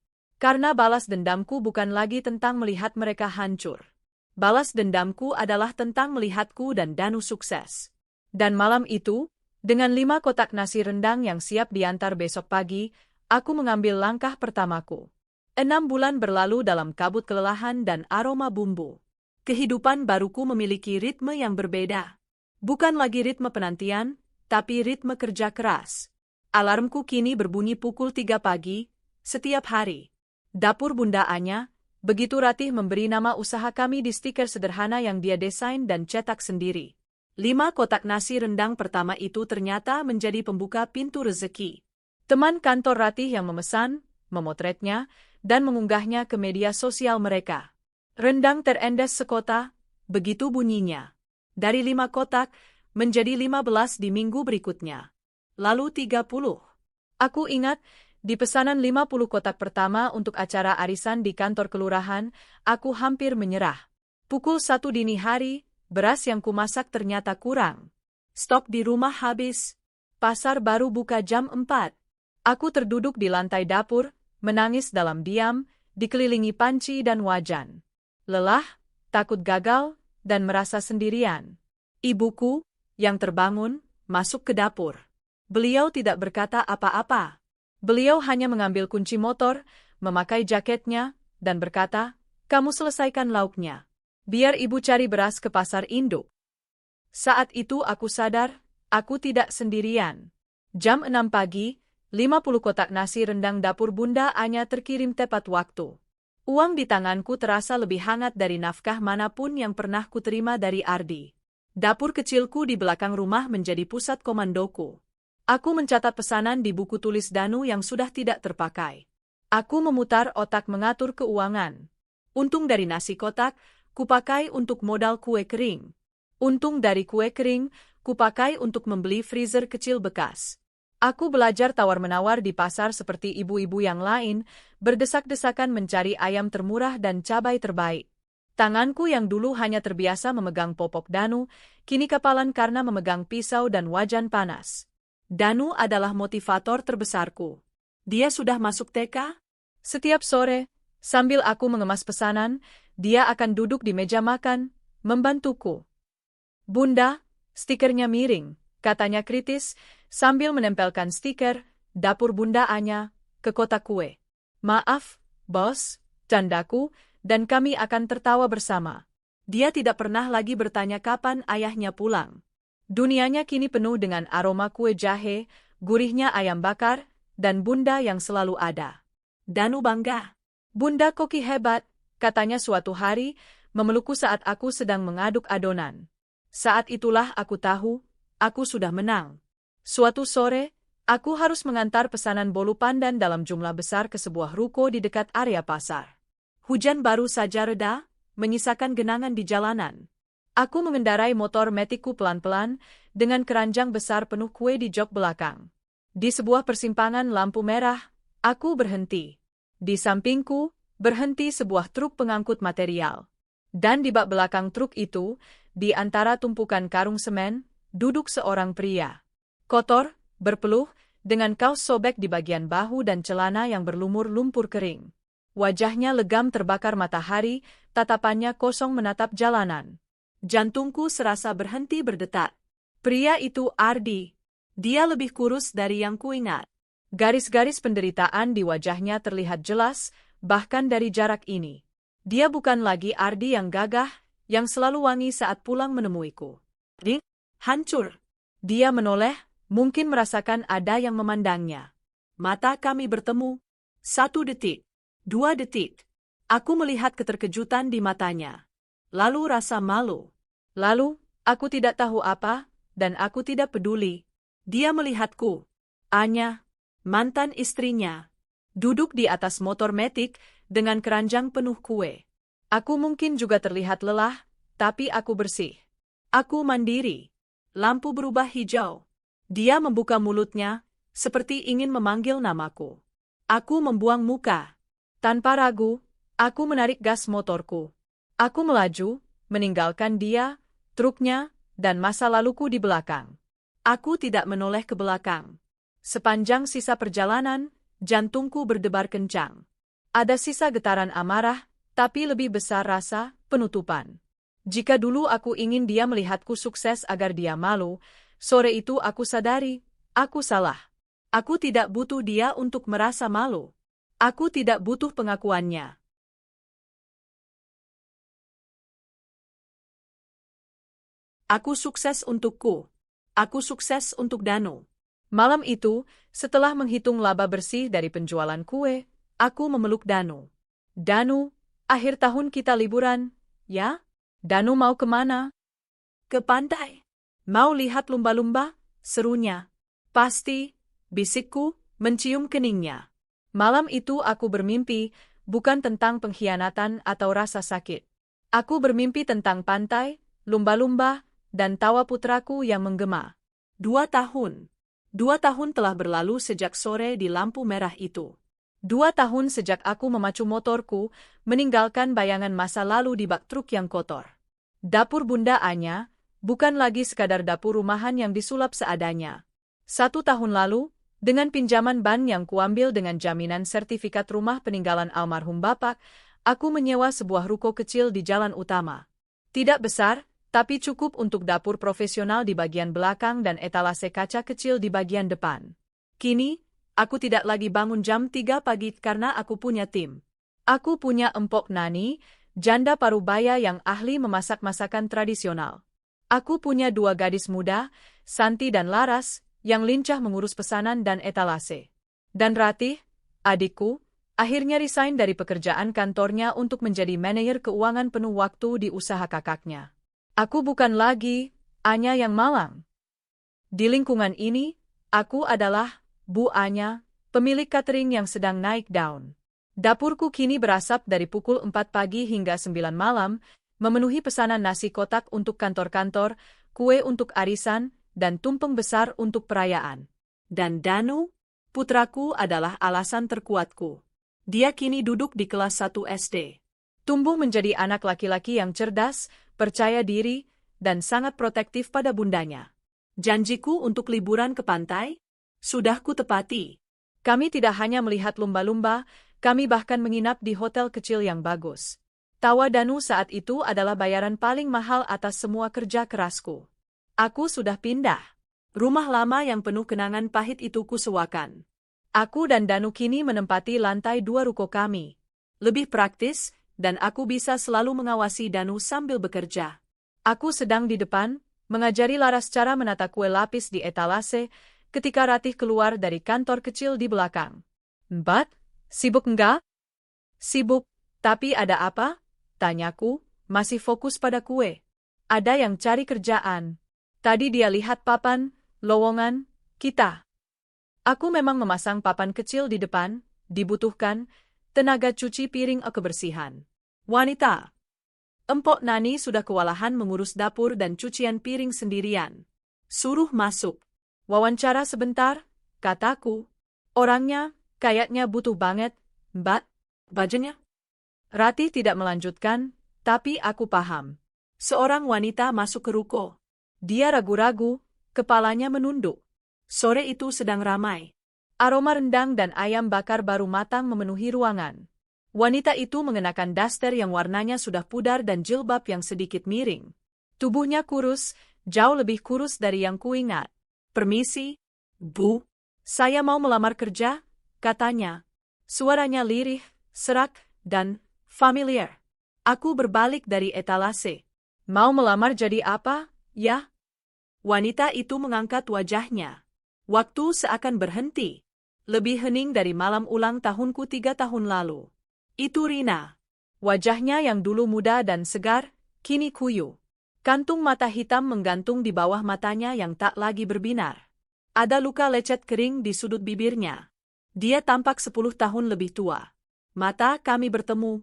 Karena balas dendamku bukan lagi tentang melihat mereka hancur. Balas dendamku adalah tentang melihatku dan Danu sukses. Dan malam itu, dengan 5 kotak nasi rendang yang siap diantar besok pagi, aku mengambil langkah pertamaku. 6 bulan berlalu dalam kabut kelelahan dan aroma bumbu. Kehidupan baruku memiliki ritme yang berbeda. Bukan lagi ritme penantian, tapi ritme kerja keras. Alarmku kini berbunyi pukul 3 pagi, setiap hari. Dapur Bunda Anya, begitu Ratih memberi nama usaha kami di stiker sederhana yang dia desain dan cetak sendiri. 5 kotak nasi rendang pertama itu ternyata menjadi pembuka pintu rezeki. Teman kantor Ratih yang memesan, memotretnya, dan mengunggahnya ke media sosial mereka. Rendang terendes sekota, begitu bunyinya. Dari 5 kotak, menjadi 15 di minggu berikutnya. Lalu 30. Aku ingat, di pesanan 50 kotak pertama untuk acara arisan di kantor kelurahan, aku hampir menyerah. Pukul 1 dini hari, beras yang kumasak ternyata kurang. Stok di rumah habis. Pasar baru buka jam 4. Aku terduduk di lantai dapur, menangis dalam diam, dikelilingi panci dan wajan. Lelah, takut gagal, dan merasa sendirian. Ibuku, yang terbangun, masuk ke dapur. Beliau tidak berkata apa-apa. Beliau hanya mengambil kunci motor, memakai jaketnya, dan berkata, "Kamu selesaikan lauknya. Biar ibu cari beras ke pasar induk." Saat itu aku sadar, aku tidak sendirian. Jam 6 pagi, 50 kotak nasi rendang dapur Bunda Anya terkirim tepat waktu. Uang di tanganku terasa lebih hangat dari nafkah manapun yang pernah kuterima dari Ardi. Dapur kecilku di belakang rumah menjadi pusat komandoku. Aku mencatat pesanan di buku tulis Danu yang sudah tidak terpakai. Aku memutar otak mengatur keuangan. Untung dari nasi kotak, kupakai untuk modal kue kering. Untung dari kue kering, kupakai untuk membeli freezer kecil bekas. Aku belajar tawar-menawar di pasar seperti ibu-ibu yang lain, berdesak-desakan mencari ayam termurah dan cabai terbaik. Tanganku yang dulu hanya terbiasa memegang popok Danu, kini kapalan karena memegang pisau dan wajan panas. Danu adalah motivator terbesarku. Dia sudah masuk TK? Setiap sore, sambil aku mengemas pesanan, dia akan duduk di meja makan, membantuku. Bunda, stikernya miring, katanya kritis, sambil menempelkan stiker, dapur Bunda Anya, ke kotak kue. Maaf, bos, candaku, dan kami akan tertawa bersama. Dia tidak pernah lagi bertanya kapan ayahnya pulang. Dunianya kini penuh dengan aroma kue jahe, gurihnya ayam bakar, dan Bunda yang selalu ada. Danu bangga. Bunda Koki hebat, katanya suatu hari, memelukku saat aku sedang mengaduk adonan. Saat itulah aku tahu, aku sudah menang. Suatu sore, aku harus mengantar pesanan bolu pandan dalam jumlah besar ke sebuah ruko di dekat area pasar. Hujan baru saja reda, menyisakan genangan di jalanan. Aku mengendarai motor metikku pelan-pelan, dengan keranjang besar penuh kue di jok belakang. Di sebuah persimpangan lampu merah, aku berhenti. Di sampingku, berhenti sebuah truk pengangkut material. Dan di bak belakang truk itu, di antara tumpukan karung semen, duduk seorang pria. Kotor, berpeluh, dengan kaos sobek di bagian bahu dan celana yang berlumur lumpur kering. Wajahnya legam terbakar matahari, tatapannya kosong menatap jalanan. Jantungku serasa berhenti berdetak. Pria itu Ardi. Dia lebih kurus dari yang kuingat. Garis-garis penderitaan di wajahnya terlihat jelas, bahkan dari jarak ini. Dia bukan lagi Ardi yang gagah, yang selalu wangi saat pulang menemuiku. Ding, hancur. Dia menoleh, mungkin merasakan ada yang memandangnya. Mata kami bertemu. 1 detik. 2 detik. Aku melihat keterkejutan di matanya. Lalu rasa malu. Lalu, aku tidak tahu apa, dan aku tidak peduli. Dia melihatku. Anya, mantan istrinya, duduk di atas motor metik dengan keranjang penuh kue. Aku mungkin juga terlihat lelah, tapi aku bersih. Aku mandiri. Lampu berubah hijau. Dia membuka mulutnya, seperti ingin memanggil namaku. Aku membuang muka. Tanpa ragu, aku menarik gas motorku. Aku melaju, meninggalkan dia, truknya, dan masa laluku di belakang. Aku tidak menoleh ke belakang. Sepanjang sisa perjalanan, jantungku berdebar kencang. Ada sisa getaran amarah, tapi lebih besar rasa penutupan. Jika dulu aku ingin dia melihatku sukses agar dia malu, sore itu aku sadari, aku salah. Aku tidak butuh dia untuk merasa malu. Aku tidak butuh pengakuannya. Aku sukses untukku. Aku sukses untuk Danu. Malam itu, setelah menghitung laba bersih dari penjualan kue, aku memeluk Danu. Danu, akhir tahun kita liburan, ya? Danu mau kemana? Ke pantai. Mau lihat lumba-lumba? Serunya. Pasti, bisikku, mencium keningnya. Malam itu aku bermimpi, bukan tentang pengkhianatan atau rasa sakit. Aku bermimpi tentang pantai, lumba-lumba, dan tawa putraku yang menggema. 2 tahun. 2 tahun telah berlalu sejak sore di lampu merah itu. 2 tahun sejak aku memacu motorku, meninggalkan bayangan masa lalu di bak truk yang kotor. Dapur Bunda Anya, bukan lagi sekadar dapur rumahan yang disulap seadanya. 1 tahun lalu, dengan pinjaman ban yang kuambil dengan jaminan sertifikat rumah peninggalan almarhum bapak, aku menyewa sebuah ruko kecil di jalan utama. Tidak besar, tapi cukup untuk dapur profesional di bagian belakang dan etalase kaca kecil di bagian depan. Kini, aku tidak lagi bangun jam 3 pagi karena aku punya tim. Aku punya Empok Nani, janda parubaya yang ahli memasak masakan tradisional. Aku punya dua gadis muda, Santi dan Laras, yang lincah mengurus pesanan dan etalase. Dan Ratih, adikku, akhirnya resign dari pekerjaan kantornya untuk menjadi manajer keuangan penuh waktu di usaha kakaknya. Aku bukan lagi Anya yang malang. Di lingkungan ini, aku adalah Bu Anya, pemilik catering yang sedang naik daun. Dapurku kini berasap dari pukul 4 pagi hingga 9 malam, memenuhi pesanan nasi kotak untuk kantor-kantor, kue untuk arisan, dan tumpeng besar untuk perayaan. Dan Danu, putraku adalah alasan terkuatku. Dia kini duduk di kelas 1 SD. Tumbuh menjadi anak laki-laki yang cerdas, percaya diri, dan sangat protektif pada bundanya. Janjiku untuk liburan ke pantai? Sudah kutepati. Kami tidak hanya melihat lumba-lumba, kami bahkan menginap di hotel kecil yang bagus. Tawa Danu saat itu adalah bayaran paling mahal atas semua kerja kerasku. Aku sudah pindah. Rumah lama yang penuh kenangan pahit itu kusewakan. Aku dan Danu kini menempati lantai 2 ruko kami. Lebih praktis, dan aku bisa selalu mengawasi Danu sambil bekerja. Aku sedang di depan, mengajari Laras cara menata kue lapis di etalase, ketika Ratih keluar dari kantor kecil di belakang. "Mbak, sibuk enggak?" "Sibuk, tapi ada apa?" tanyaku, masih fokus pada kue. "Ada yang cari kerjaan. Tadi dia lihat papan, lowongan, kita." Aku memang memasang papan kecil di depan, dibutuhkan, tenaga cuci piring kebersihan. Wanita. Empok Nani sudah kewalahan mengurus dapur dan cucian piring sendirian. "Suruh masuk." "Wawancara sebentar," kataku. "Orangnya, kayaknya butuh banget, Mbak." "Bajunya?" Ratih tidak melanjutkan, tapi aku paham. Seorang wanita masuk ke ruko. Dia ragu-ragu, kepalanya menunduk. Sore itu sedang ramai. Aroma rendang dan ayam bakar baru matang memenuhi ruangan. Wanita itu mengenakan daster yang warnanya sudah pudar dan jilbab yang sedikit miring. Tubuhnya kurus, jauh lebih kurus dari yang kuingat. "Permisi, Bu. Saya mau melamar kerja," katanya. Suaranya lirih, serak, dan familiar. Aku berbalik dari etalase. "Mau melamar jadi apa, ya?" Wanita itu mengangkat wajahnya. Waktu seakan berhenti. Lebih hening dari malam ulang tahunku 3 tahun lalu. Itu Rina. Wajahnya yang dulu muda dan segar, kini kuyu. Kantung mata hitam menggantung di bawah matanya yang tak lagi berbinar. Ada luka lecet kering di sudut bibirnya. Dia tampak 10 tahun lebih tua. Mata kami bertemu.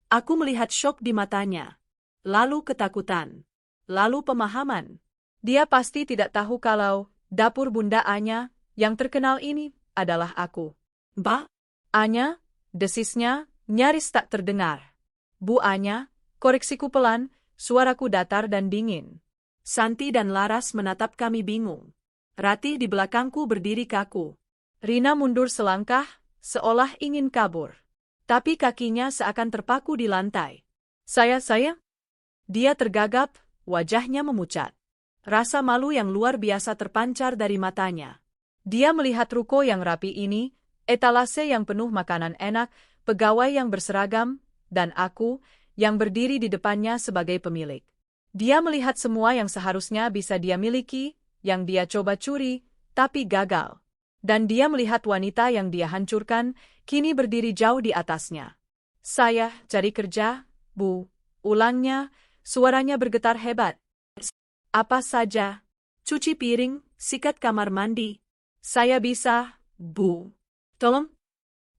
Aku melihat syok di matanya. Lalu ketakutan. Lalu pemahaman. Dia pasti tidak tahu kalau dapur Bunda Anya, yang terkenal ini, adalah aku. "Mbak Anya," desisnya, nyaris tak terdengar. "Bu Anya," koreksiku pelan, suaraku datar dan dingin. Santi dan Laras menatap kami bingung. Ratih di belakangku berdiri kaku. Rina mundur selangkah, seolah ingin kabur. Tapi kakinya seakan terpaku di lantai. Saya. Dia tergagap, wajahnya memucat. Rasa malu yang luar biasa terpancar dari matanya. Dia melihat ruko yang rapi ini, etalase yang penuh makanan enak, pegawai yang berseragam, dan aku, yang berdiri di depannya sebagai pemilik. Dia melihat semua yang seharusnya bisa dia miliki, yang dia coba curi, tapi gagal. Dan dia melihat wanita yang dia hancurkan, kini berdiri jauh di atasnya. "Saya cari kerja, Bu," ulangnya, suaranya bergetar hebat. "Apa saja? Cuci piring, sikat kamar mandi." "Saya bisa, Bu." "Tolong."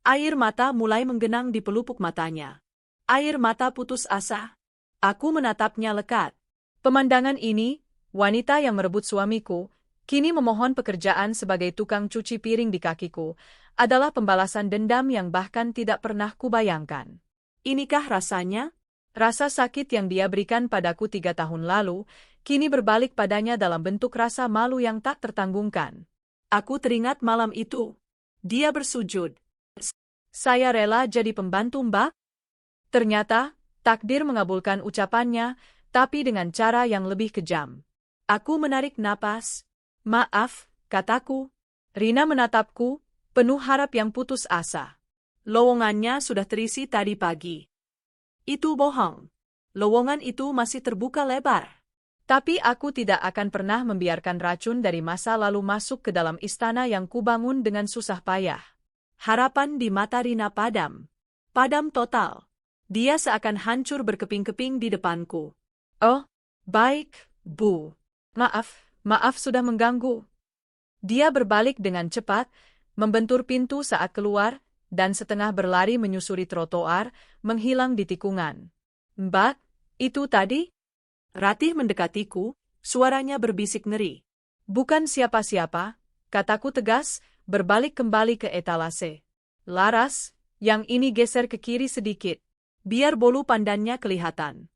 Air mata mulai menggenang di pelupuk matanya. Air mata putus asa. Aku menatapnya lekat. Pemandangan ini, wanita yang merebut suamiku, kini memohon pekerjaan sebagai tukang cuci piring di kakiku, adalah pembalasan dendam yang bahkan tidak pernah kubayangkan. Inikah rasanya? Rasa sakit yang dia berikan padaku 3 tahun lalu, kini berbalik padanya dalam bentuk rasa malu yang tak tertanggungkan. Aku teringat malam itu. Dia bersujud. "Saya rela jadi pembantu, Mbak." Ternyata, takdir mengabulkan ucapannya, tapi dengan cara yang lebih kejam. Aku menarik napas. "Maaf," kataku. Rina menatapku, penuh harap yang putus asa. "Lowongannya sudah terisi tadi pagi." "Itu bohong. Lowongan itu masih terbuka lebar." Tapi aku tidak akan pernah membiarkan racun dari masa lalu masuk ke dalam istana yang kubangun dengan susah payah. Harapan di mata Rina padam. Padam total. Dia seakan hancur berkeping-keping di depanku. Oh, baik, Bu. Maaf sudah mengganggu. Dia berbalik dengan cepat, membentur pintu saat keluar, dan setengah berlari menyusuri trotoar, menghilang di tikungan. Mbak, itu tadi? Ratih mendekatiku, suaranya berbisik ngeri. Bukan siapa-siapa, kataku tegas, berbalik kembali ke etalase. Laras, yang ini geser ke kiri sedikit, biar bolu pandannya kelihatan.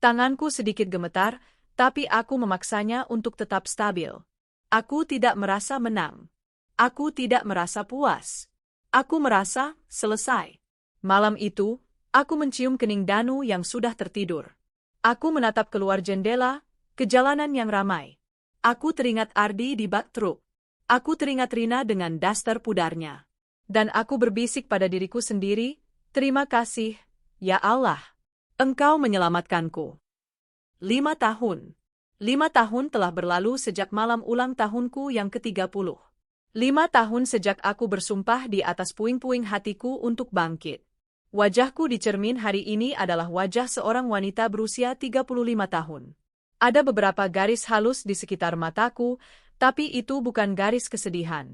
Tanganku sedikit gemetar, tapi aku memaksanya untuk tetap stabil. Aku tidak merasa menang. Aku tidak merasa puas. Aku merasa selesai. Malam itu, aku mencium kening Danu yang sudah tertidur. Aku menatap keluar jendela, ke jalanan yang ramai. Aku teringat Ardi di bak truk. Aku teringat Rina dengan daster pudarnya. Dan aku berbisik pada diriku sendiri, terima kasih, ya Allah. Engkau menyelamatkanku. 5 tahun. 5 tahun telah berlalu sejak malam ulang tahunku yang ke-30. 5 tahun sejak aku bersumpah di atas puing-puing hatiku untuk bangkit. Wajahku di cermin hari ini adalah wajah seorang wanita berusia 35 tahun. Ada beberapa garis halus di sekitar mataku, tapi itu bukan garis kesedihan.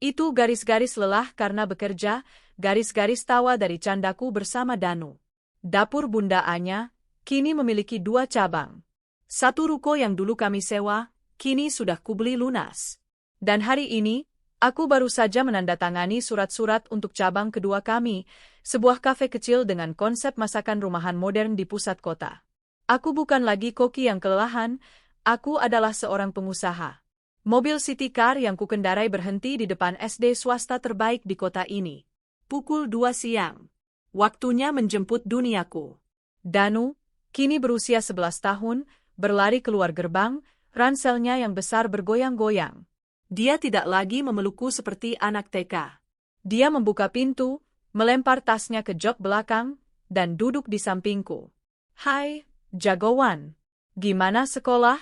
Itu garis-garis lelah karena bekerja, garis-garis tawa dari candaku bersama Danu. Dapur Bunda Anya kini memiliki 2 cabang. Satu ruko yang dulu kami sewa, kini sudah kubeli lunas. Dan hari ini, aku baru saja menandatangani surat-surat untuk cabang kedua kami, sebuah kafe kecil dengan konsep masakan rumahan modern di pusat kota. Aku bukan lagi koki yang kelelahan, aku adalah seorang pengusaha. Mobil city car yang kukendarai berhenti di depan SD swasta terbaik di kota ini. Pukul 2 siang. Waktunya menjemput duniaku. Danu, kini berusia 11 tahun, berlari keluar gerbang, ranselnya yang besar bergoyang-goyang. Dia tidak lagi memelukku seperti anak TK. Dia membuka pintu, melempar tasnya ke jok belakang, dan duduk di sampingku. Hai, jagoan. Gimana sekolah?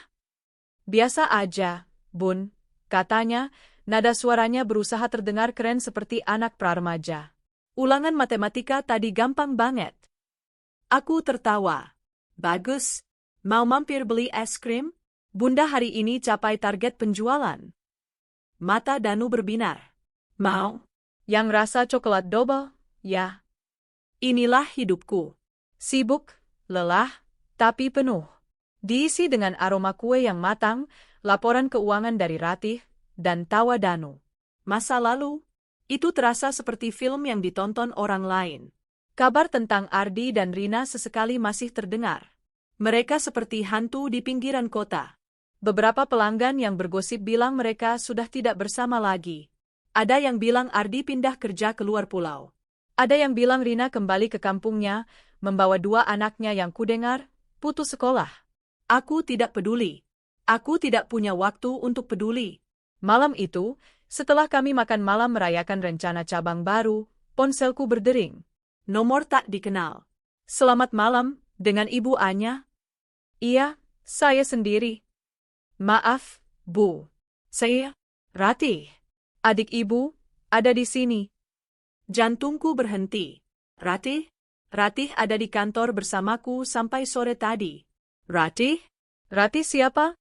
Biasa aja, Bun, katanya, nada suaranya berusaha terdengar keren seperti anak praremaja. Ulangan matematika tadi gampang banget. Aku tertawa. Bagus. Mau mampir beli es krim? Bunda hari ini capai target penjualan. Mata Danu berbinar. Mau? Yang rasa coklat double? Ya. Inilah hidupku. Sibuk, lelah, tapi penuh. Diisi dengan aroma kue yang matang, laporan keuangan dari Ratih, dan tawa Danu. Masa lalu, itu terasa seperti film yang ditonton orang lain. Kabar tentang Ardi dan Rina sesekali masih terdengar. Mereka seperti hantu di pinggiran kota. Beberapa pelanggan yang bergosip bilang mereka sudah tidak bersama lagi. Ada yang bilang Ardi pindah kerja ke luar pulau. Ada yang bilang Rina kembali ke kampungnya, membawa 2 anaknya yang kudengar, putus sekolah. Aku tidak peduli. Aku tidak punya waktu untuk peduli. Malam itu, setelah kami makan malam merayakan rencana cabang baru, ponselku berdering. Nomor tak dikenal. Selamat malam, dengan Ibu Anya? Iya, saya sendiri. Maaf, Bu. Saya, Ratih. Adik Ibu, ada di sini. Jantungku berhenti. Ratih? Ratih ada di kantor bersamaku sampai sore tadi. Ratih? Ratih siapa?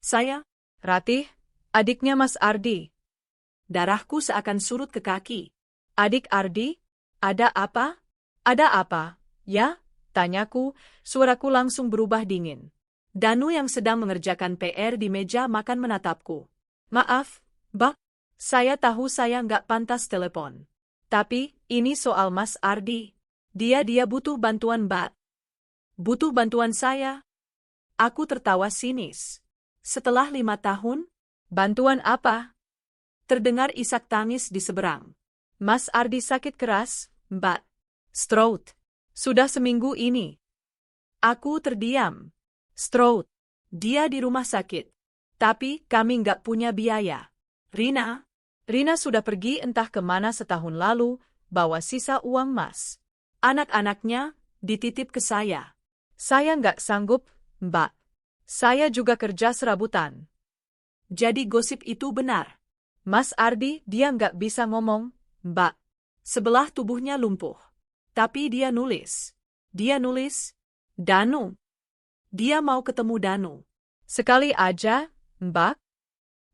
Saya, Ratih, adiknya Mas Ardi. Darahku seakan surut ke kaki. Adik Ardi? Ada apa? Ada apa? Ya? Tanyaku, suaraku langsung berubah dingin. Danu yang sedang mengerjakan PR di meja makan menatapku. Maaf, Mbak. Saya tahu saya nggak pantas telepon. Tapi, ini soal Mas Ardi. Dia butuh bantuan Mbak. Butuh bantuan saya? Aku tertawa sinis. Setelah 5 tahun? Bantuan apa? Terdengar isak tangis di seberang. Mas Ardi sakit keras, Mbak. Stroke. Sudah seminggu ini. Aku terdiam. Stroke. Dia di rumah sakit. Tapi kami nggak punya biaya. Rina? Rina sudah pergi entah kemana setahun lalu, bawa sisa uang Mas. Anak-anaknya dititip ke saya. Saya nggak sanggup, Mbak. Saya juga kerja serabutan. Jadi gosip itu benar. Mas Ardi, dia nggak bisa ngomong, Mbak. Sebelah tubuhnya lumpuh. Tapi dia nulis. Dia nulis, Danu. Dia mau ketemu Danu. Sekali aja, Mbak.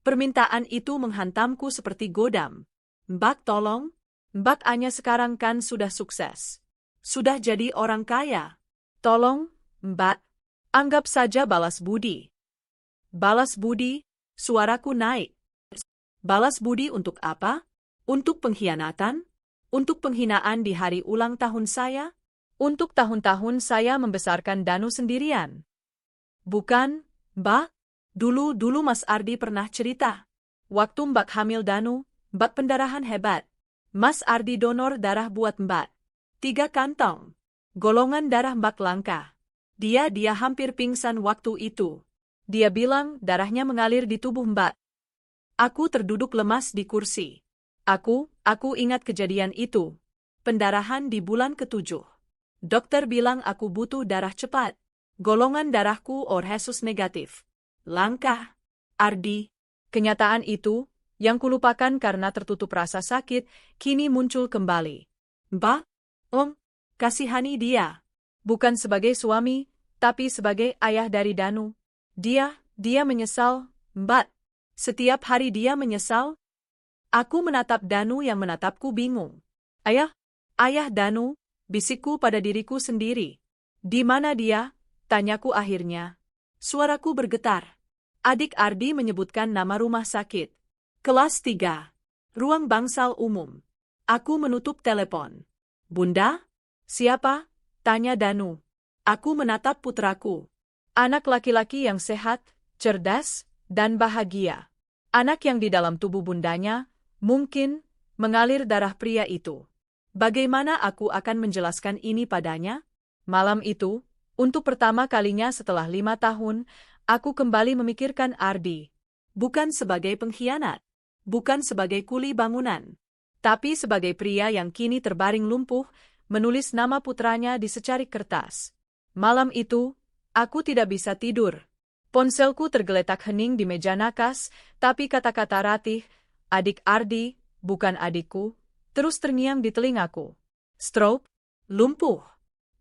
Permintaan itu menghantamku seperti godam. Mbak tolong. Mbak Anya sekarang kan sudah sukses. Sudah jadi orang kaya. Tolong, Mbak. Anggap saja balas budi. Balas budi, suaraku naik. Balas budi untuk apa? Untuk pengkhianatan? Untuk penghinaan di hari ulang tahun saya? Untuk tahun-tahun saya membesarkan Danu sendirian. Bukan, Mbak. Dulu Mas Ardi pernah cerita. Waktu Mbak hamil Danu, Mbak pendarahan hebat. Mas Ardi donor darah buat Mbak. 3 kantong. Golongan darah Mbak langka. Dia hampir pingsan waktu itu. Dia bilang darahnya mengalir di tubuh Mbak. Aku terduduk lemas di kursi. Aku ingat kejadian itu. Pendarahan di bulan ke-7. Dokter bilang aku butuh darah cepat. Golongan darahku O rhesus negatif. Langka. Ardi. Kenyataan itu, yang kulupakan karena tertutup rasa sakit, kini muncul kembali. Mbak, Om, kasihani dia. Bukan sebagai suami, tapi sebagai ayah dari Danu. Dia menyesal, Mbak. Setiap hari dia menyesal. Aku menatap Danu yang menatapku bingung. Ayah Danu, bisikku pada diriku sendiri. Di mana dia? Tanyaku akhirnya. Suaraku bergetar. Adik Ardi menyebutkan nama rumah sakit. Kelas 3. Ruang bangsal umum. Aku menutup telepon. Bunda? Siapa? Tanya Danu. Aku menatap putraku. Anak laki-laki yang sehat, cerdas, dan bahagia. Anak yang di dalam tubuh bundanya, mungkin, mengalir darah pria itu. Bagaimana aku akan menjelaskan ini padanya? Malam itu, untuk pertama kalinya setelah 5 tahun, aku kembali memikirkan Ardi. Bukan sebagai pengkhianat. Bukan sebagai kuli bangunan. Tapi sebagai pria yang kini terbaring lumpuh, menulis nama putranya di secarik kertas. Malam itu, aku tidak bisa tidur. Ponselku tergeletak hening di meja nakas, tapi kata-kata Ratih, adik Ardi, bukan adikku, terus terngiang di telingaku. Stroke, lumpuh,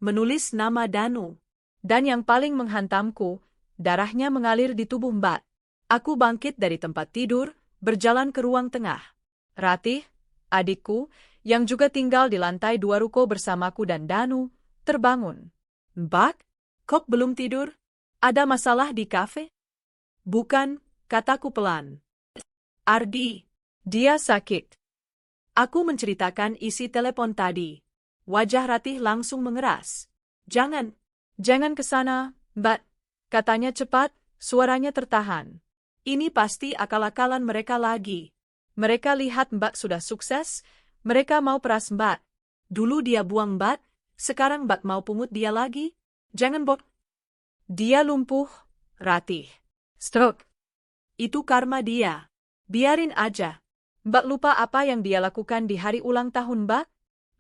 menulis nama Danu. Dan yang paling menghantamku, darahnya mengalir di tubuh Mbak. Aku bangkit dari tempat tidur, berjalan ke ruang tengah. Ratih, adikku, yang juga tinggal di lantai 2 ruko bersamaku dan Danu, terbangun. Mbak, kok belum tidur? Ada masalah di kafe? Bukan, kataku pelan. Ardi, dia sakit. Aku menceritakan isi telepon tadi. Wajah Ratih langsung mengeras. Jangan ke sana, Mbak. Katanya cepat, suaranya tertahan. Ini pasti akal-akalan mereka lagi. Mereka lihat Mbak sudah sukses, mereka mau peras Mbak. Dulu dia buang Mbak, sekarang Mbak mau pungut dia lagi? Jangan Bok. Dia lumpuh, Ratih. Stroke. Itu karma dia. Biarin aja. Mbak lupa apa yang dia lakukan di hari ulang tahun Mbak?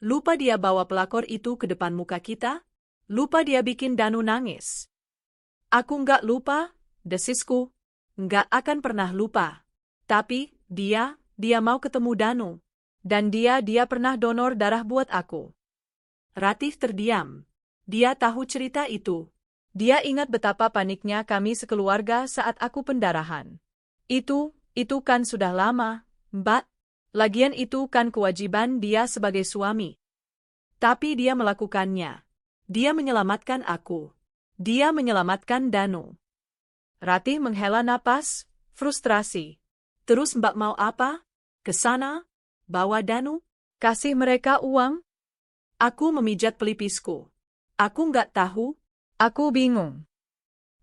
Lupa dia bawa pelakor itu ke depan muka kita? Lupa dia bikin Danu nangis. Aku nggak lupa, desisku. Nggak akan pernah lupa. Tapi, dia mau ketemu Danu. Dan dia pernah donor darah buat aku. Ratih terdiam. Dia tahu cerita itu. Dia ingat betapa paniknya kami sekeluarga saat aku pendarahan. Itu kan sudah lama, Mbak. Lagian itu kan kewajiban dia sebagai suami. Tapi dia melakukannya. Dia menyelamatkan aku. Dia menyelamatkan Danu. Ratih menghela napas, frustrasi. Terus Mbak mau apa? Ke sana? Bawa Danu? Kasih mereka uang? Aku memijat pelipisku. Aku nggak tahu. Aku bingung.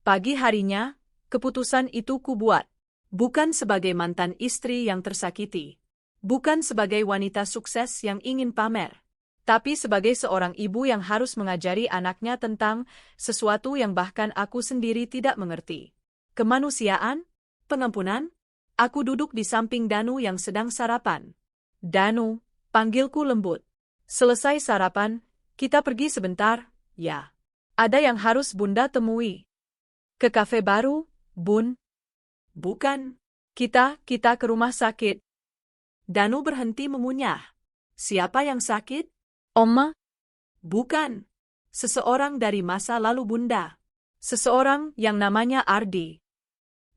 Pagi harinya, keputusan itu kubuat. Bukan sebagai mantan istri yang tersakiti. Bukan sebagai wanita sukses yang ingin pamer. Tapi sebagai seorang ibu yang harus mengajari anaknya tentang sesuatu yang bahkan aku sendiri tidak mengerti. Kemanusiaan? Pengampunan? Aku duduk di samping Danu yang sedang sarapan. Danu, panggilku lembut. Selesai sarapan, kita pergi sebentar, ya. Ada yang harus Bunda temui. Ke kafe baru, Bun? Bukan. Kita ke rumah sakit. Danu berhenti mengunyah. Siapa yang sakit? Oma? Bukan. Seseorang dari masa lalu Bunda. Seseorang yang namanya Ardi.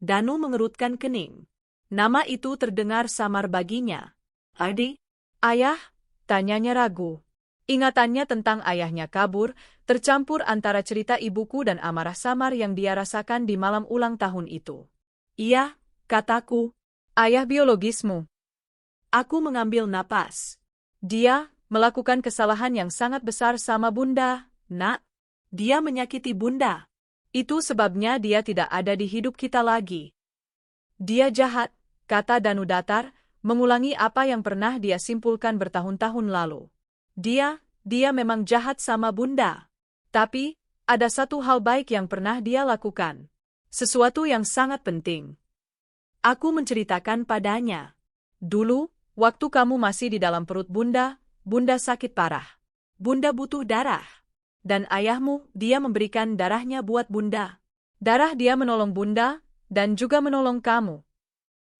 Danu mengerutkan kening. Nama itu terdengar samar baginya. Ardi? Ayah? Tanyanya ragu. Ingatannya tentang ayahnya kabur, tercampur antara cerita ibuku dan amarah samar yang dia rasakan di malam ulang tahun itu. Iya, kataku. Ayah biologismu. Aku mengambil napas. Dia melakukan kesalahan yang sangat besar sama Bunda, Nak. Dia menyakiti Bunda. Itu sebabnya dia tidak ada di hidup kita lagi. Dia jahat, kata Danu datar, mengulangi apa yang pernah dia simpulkan bertahun-tahun lalu. Dia memang jahat sama Bunda. Tapi, ada satu hal baik yang pernah dia lakukan. Sesuatu yang sangat penting. Aku menceritakan padanya. Dulu, waktu kamu masih di dalam perut Bunda, Bunda sakit parah. Bunda butuh darah. Dan ayahmu, dia memberikan darahnya buat Bunda. Darah dia menolong Bunda, dan juga menolong kamu.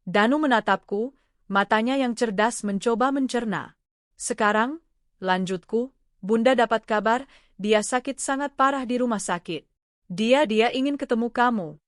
Danu menatapku, matanya yang cerdas mencoba mencerna. Sekarang, lanjutku, Bunda dapat kabar, dia sakit sangat parah di rumah sakit. Dia ingin ketemu kamu.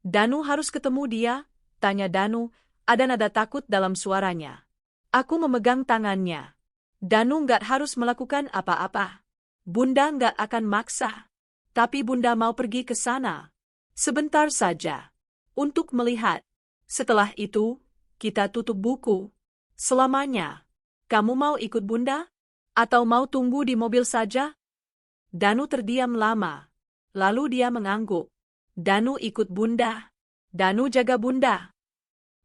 Danu harus ketemu dia? Tanya Danu, ada nada takut dalam suaranya. Aku memegang tangannya. Danu nggak harus melakukan apa-apa. Bunda nggak akan maksa. Tapi Bunda mau pergi ke sana. Sebentar saja. Untuk melihat. Setelah itu, kita tutup buku. Selamanya. Kamu mau ikut Bunda? Atau mau tunggu di mobil saja? Danu terdiam lama. Lalu dia mengangguk. Danu ikut Bunda. Danu jaga Bunda.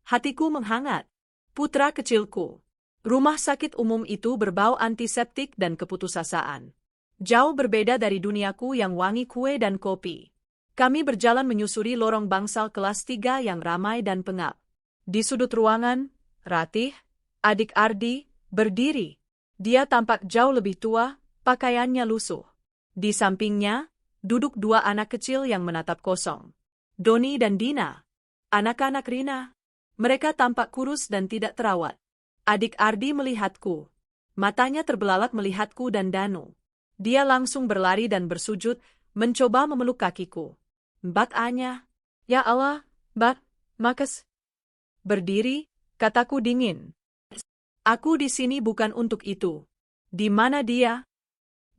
Hatiku menghangat. Putra kecilku. Rumah sakit umum itu berbau antiseptik dan keputusasaan. Jauh berbeda dari duniaku yang wangi kue dan kopi. Kami berjalan menyusuri lorong bangsal kelas 3 yang ramai dan pengap. Di sudut ruangan, Ratih, adik Ardi, berdiri. Dia tampak jauh lebih tua, pakaiannya lusuh. Di sampingnya, duduk dua anak kecil yang menatap kosong. Doni dan Dina. Anak-anak Rina. Mereka tampak kurus dan tidak terawat. Adik Ardi melihatku. Matanya terbelalak melihatku dan Danu. Dia langsung berlari dan bersujud, mencoba memeluk kakiku. Mbak Anya. Ya Allah, Mbak, makasih. Berdiri, kataku dingin. Aku di sini bukan untuk itu. Di mana dia?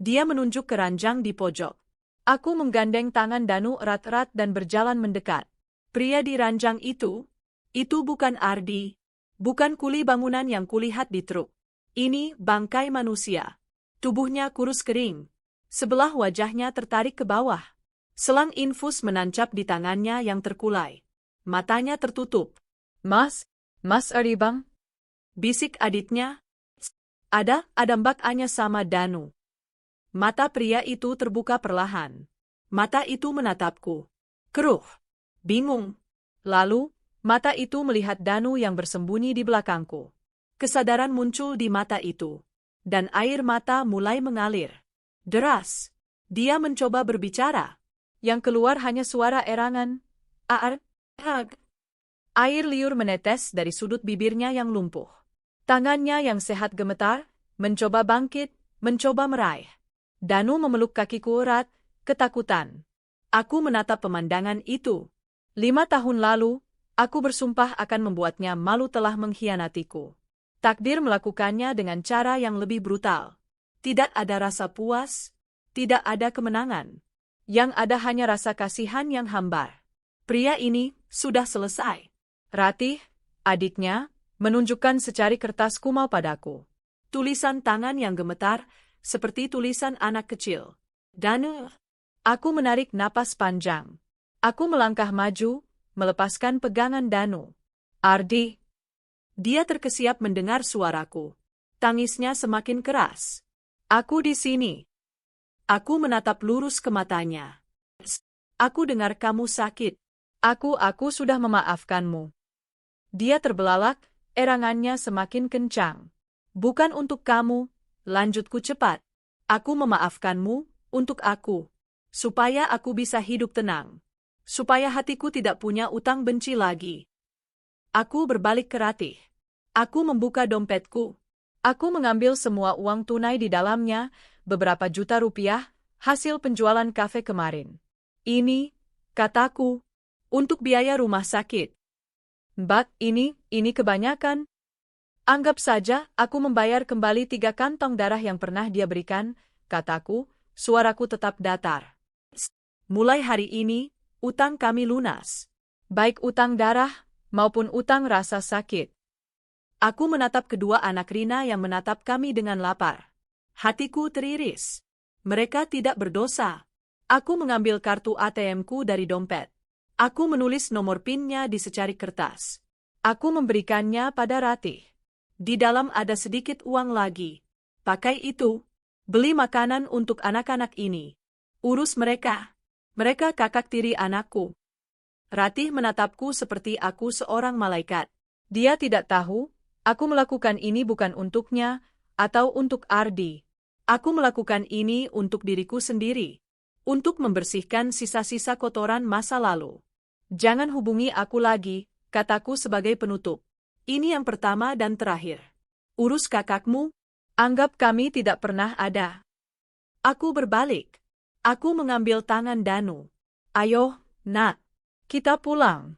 Dia menunjuk ke ranjang di pojok. Aku menggandeng tangan Danu erat-erat dan berjalan mendekat. Pria di ranjang itu bukan Ardi. Bukan kuli bangunan yang kulihat di truk. Ini bangkai manusia. Tubuhnya kurus kering. Sebelah wajahnya tertarik ke bawah. Selang infus menancap di tangannya yang terkulai. Matanya tertutup. Mas Ardi bang? Bisik adiknya. Ada Mbak Anya sama Danu. Mata pria itu terbuka perlahan. Mata itu menatapku. Keruh. Bingung. Lalu, mata itu melihat Danu yang bersembunyi di belakangku. Kesadaran muncul di mata itu. Dan air mata mulai mengalir. Deras. Dia mencoba berbicara. Yang keluar hanya suara erangan. Ag. Air liur menetes dari sudut bibirnya yang lumpuh. Tangannya yang sehat gemetar, mencoba bangkit, mencoba meraih. Danu memeluk kakiku erat, ketakutan. Aku menatap pemandangan itu. 5 tahun lalu, aku bersumpah akan membuatnya malu telah mengkhianatiku. Takdir melakukannya dengan cara yang lebih brutal. Tidak ada rasa puas, tidak ada kemenangan. Yang ada hanya rasa kasihan yang hambar. Pria ini sudah selesai. Ratih, adiknya, menunjukkan secari kertas kumal padaku. Tulisan tangan yang gemetar, seperti tulisan anak kecil. Danu. Aku menarik napas panjang. Aku melangkah maju, melepaskan pegangan Danu. Ardi. Dia terkesiap mendengar suaraku. Tangisnya semakin keras. Aku di sini. Aku menatap lurus ke matanya. Aku dengar kamu sakit. Aku sudah memaafkanmu. Dia terbelalak, erangannya semakin kencang. Bukan untuk kamu, lanjutku cepat. Aku memaafkanmu, untuk aku. Supaya aku bisa hidup tenang. supaya hatiku tidak punya utang benci lagi. Aku berbalik ke Ratih. Aku membuka dompetku. Aku mengambil semua uang tunai di dalamnya, beberapa juta rupiah, hasil penjualan kafe kemarin. Ini, kataku, untuk biaya rumah sakit. Mbak, ini kebanyakan. Anggap saja aku membayar kembali 3 kantong darah yang pernah dia berikan, kataku, suaraku tetap datar. Mulai hari ini, utang kami lunas. Baik utang darah maupun utang rasa sakit. Aku menatap kedua anak Rina yang menatap kami dengan lapar. Hatiku teriris. Mereka tidak berdosa. Aku mengambil kartu ATM-ku dari dompet. Aku menulis nomor PIN-nya di secari kertas. Aku memberikannya pada Ratih. Di dalam ada sedikit uang lagi. Pakai itu. Beli makanan untuk anak-anak ini. Urus mereka. Mereka kakak tiri anakku. Ratih menatapku seperti aku seorang malaikat. Dia tidak tahu, aku melakukan ini bukan untuknya, atau untuk Ardi. Aku melakukan ini untuk diriku sendiri. Untuk membersihkan sisa-sisa kotoran masa lalu. Jangan hubungi aku lagi, kataku sebagai penutup. Ini yang pertama dan terakhir. Urus kakakmu. Anggap kami tidak pernah ada. Aku berbalik. Aku mengambil tangan Danu. Ayo, nak. Kita pulang.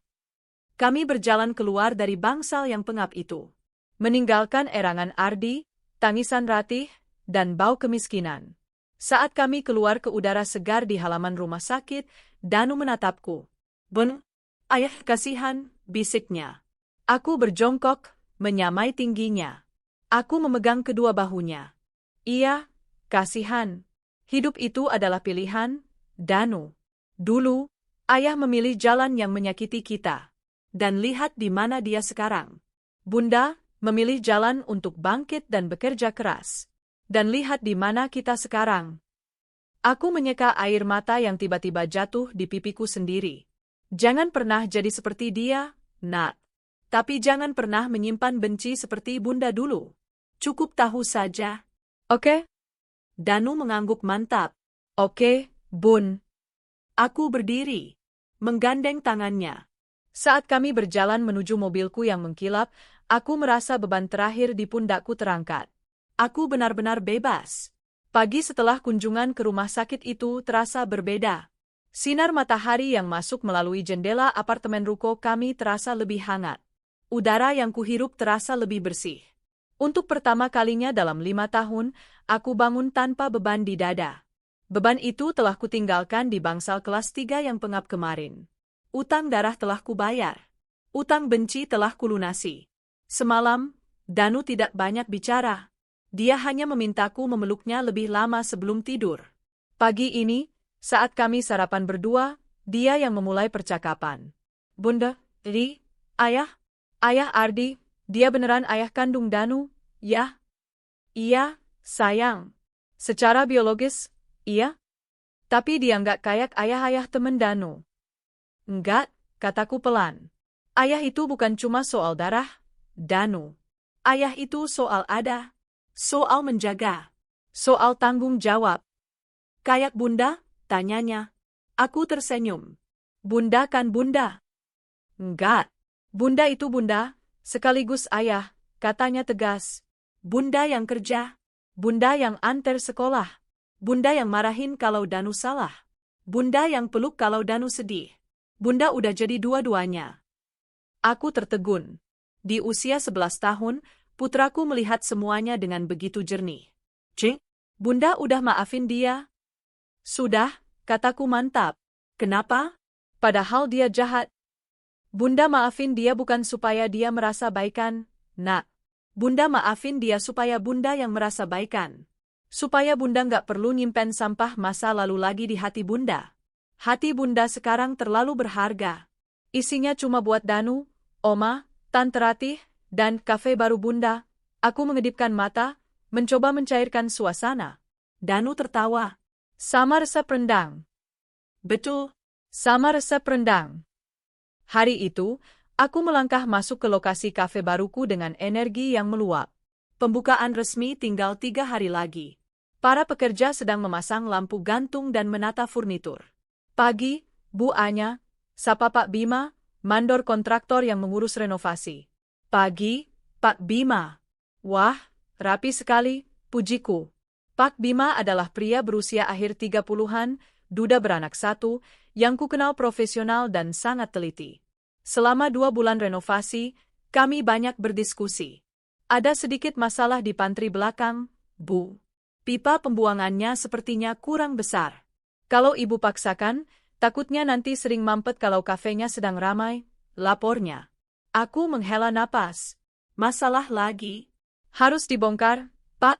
Kami berjalan keluar dari bangsal yang pengap itu. Meninggalkan erangan Ardi, tangisan Ratih, dan bau kemiskinan. Saat kami keluar ke udara segar di halaman rumah sakit, Danu menatapku. "Bun, ayah kasihan," bisiknya. Aku berjongkok, menyamai tingginya. Aku memegang kedua bahunya. Iya, kasihan. Hidup itu adalah pilihan, Danu. Dulu, ayah memilih jalan yang menyakiti kita. Dan lihat di mana dia sekarang. Bunda memilih jalan untuk bangkit dan bekerja keras. Dan lihat di mana kita sekarang. Aku menyeka air mata yang tiba-tiba jatuh di pipiku sendiri. Jangan pernah jadi seperti dia, nak. Tapi jangan pernah menyimpan benci seperti Bunda dulu. Cukup tahu saja. Oke? Danu mengangguk mantap. Oke, Bun. Aku berdiri, menggandeng tangannya. Saat kami berjalan menuju mobilku yang mengkilap, aku merasa beban terakhir di pundakku terangkat. Aku benar-benar bebas. Pagi setelah kunjungan ke rumah sakit itu terasa berbeda. Sinar matahari yang masuk melalui jendela apartemen ruko kami terasa lebih hangat. Udara yang kuhirup terasa lebih bersih. Untuk pertama kalinya dalam 5 tahun, aku bangun tanpa beban di dada. Beban itu telah kutinggalkan di bangsal kelas 3 yang pengap kemarin. Utang darah telah kubayar. Utang benci telah kulunasi. Semalam, Danu tidak banyak bicara. Dia hanya memintaku memeluknya lebih lama sebelum tidur. Pagi ini, saat kami sarapan berdua, dia yang memulai percakapan. Bunda, ayah Ardi, dia beneran ayah kandung Danu, ya? Iya, sayang. Secara biologis, iya. Tapi dia nggak kayak ayah-ayah temen Danu. Enggak, kataku pelan. Ayah itu bukan cuma soal darah, Danu. Ayah itu soal ada. Soal menjaga. Soal tanggung jawab. Kayak Bunda? Tanyanya. Aku tersenyum. Bunda kan Bunda? Enggak. Bunda itu Bunda, sekaligus ayah, katanya tegas. Bunda yang kerja. Bunda yang antar sekolah. Bunda yang marahin kalau Danu salah. Bunda yang peluk kalau Danu sedih. Bunda udah jadi dua-duanya. Aku tertegun. Di usia 11 tahun, putraku melihat semuanya dengan begitu jernih. Cing, Bunda udah maafin dia? Sudah, kataku mantap. Kenapa? Padahal dia jahat. Bunda maafin dia bukan supaya dia merasa baikan, nak. Bunda maafin dia supaya Bunda yang merasa baikan. Supaya Bunda nggak perlu nyimpen sampah masa lalu lagi di hati Bunda. Hati Bunda sekarang terlalu berharga. Isinya cuma buat Danu, Oma, Tante Ratih, dan kafe baru Bunda. Aku mengedipkan mata, mencoba mencairkan suasana. Danu tertawa. Sama resep rendang. Betul, sama resep rendang. Hari itu, aku melangkah masuk ke lokasi kafe baruku dengan energi yang meluap. Pembukaan resmi tinggal 3 hari lagi. Para pekerja sedang memasang lampu gantung dan menata furnitur. Pagi, Bu Anya, Sapa Pak Bima, mandor kontraktor yang mengurus renovasi. Pagi, Pak Bima. Wah, rapi sekali, pujiku. Pak Bima adalah pria berusia akhir 30-an, duda beranak satu, yang kukenal profesional dan sangat teliti. Selama 2 bulan renovasi, kami banyak berdiskusi. Ada sedikit masalah di pantry belakang, Bu. Pipa pembuangannya sepertinya kurang besar. Kalau Ibu paksakan, takutnya nanti sering mampet kalau kafenya sedang ramai, lapornya. Aku menghela napas. Masalah lagi? Harus dibongkar, Pak?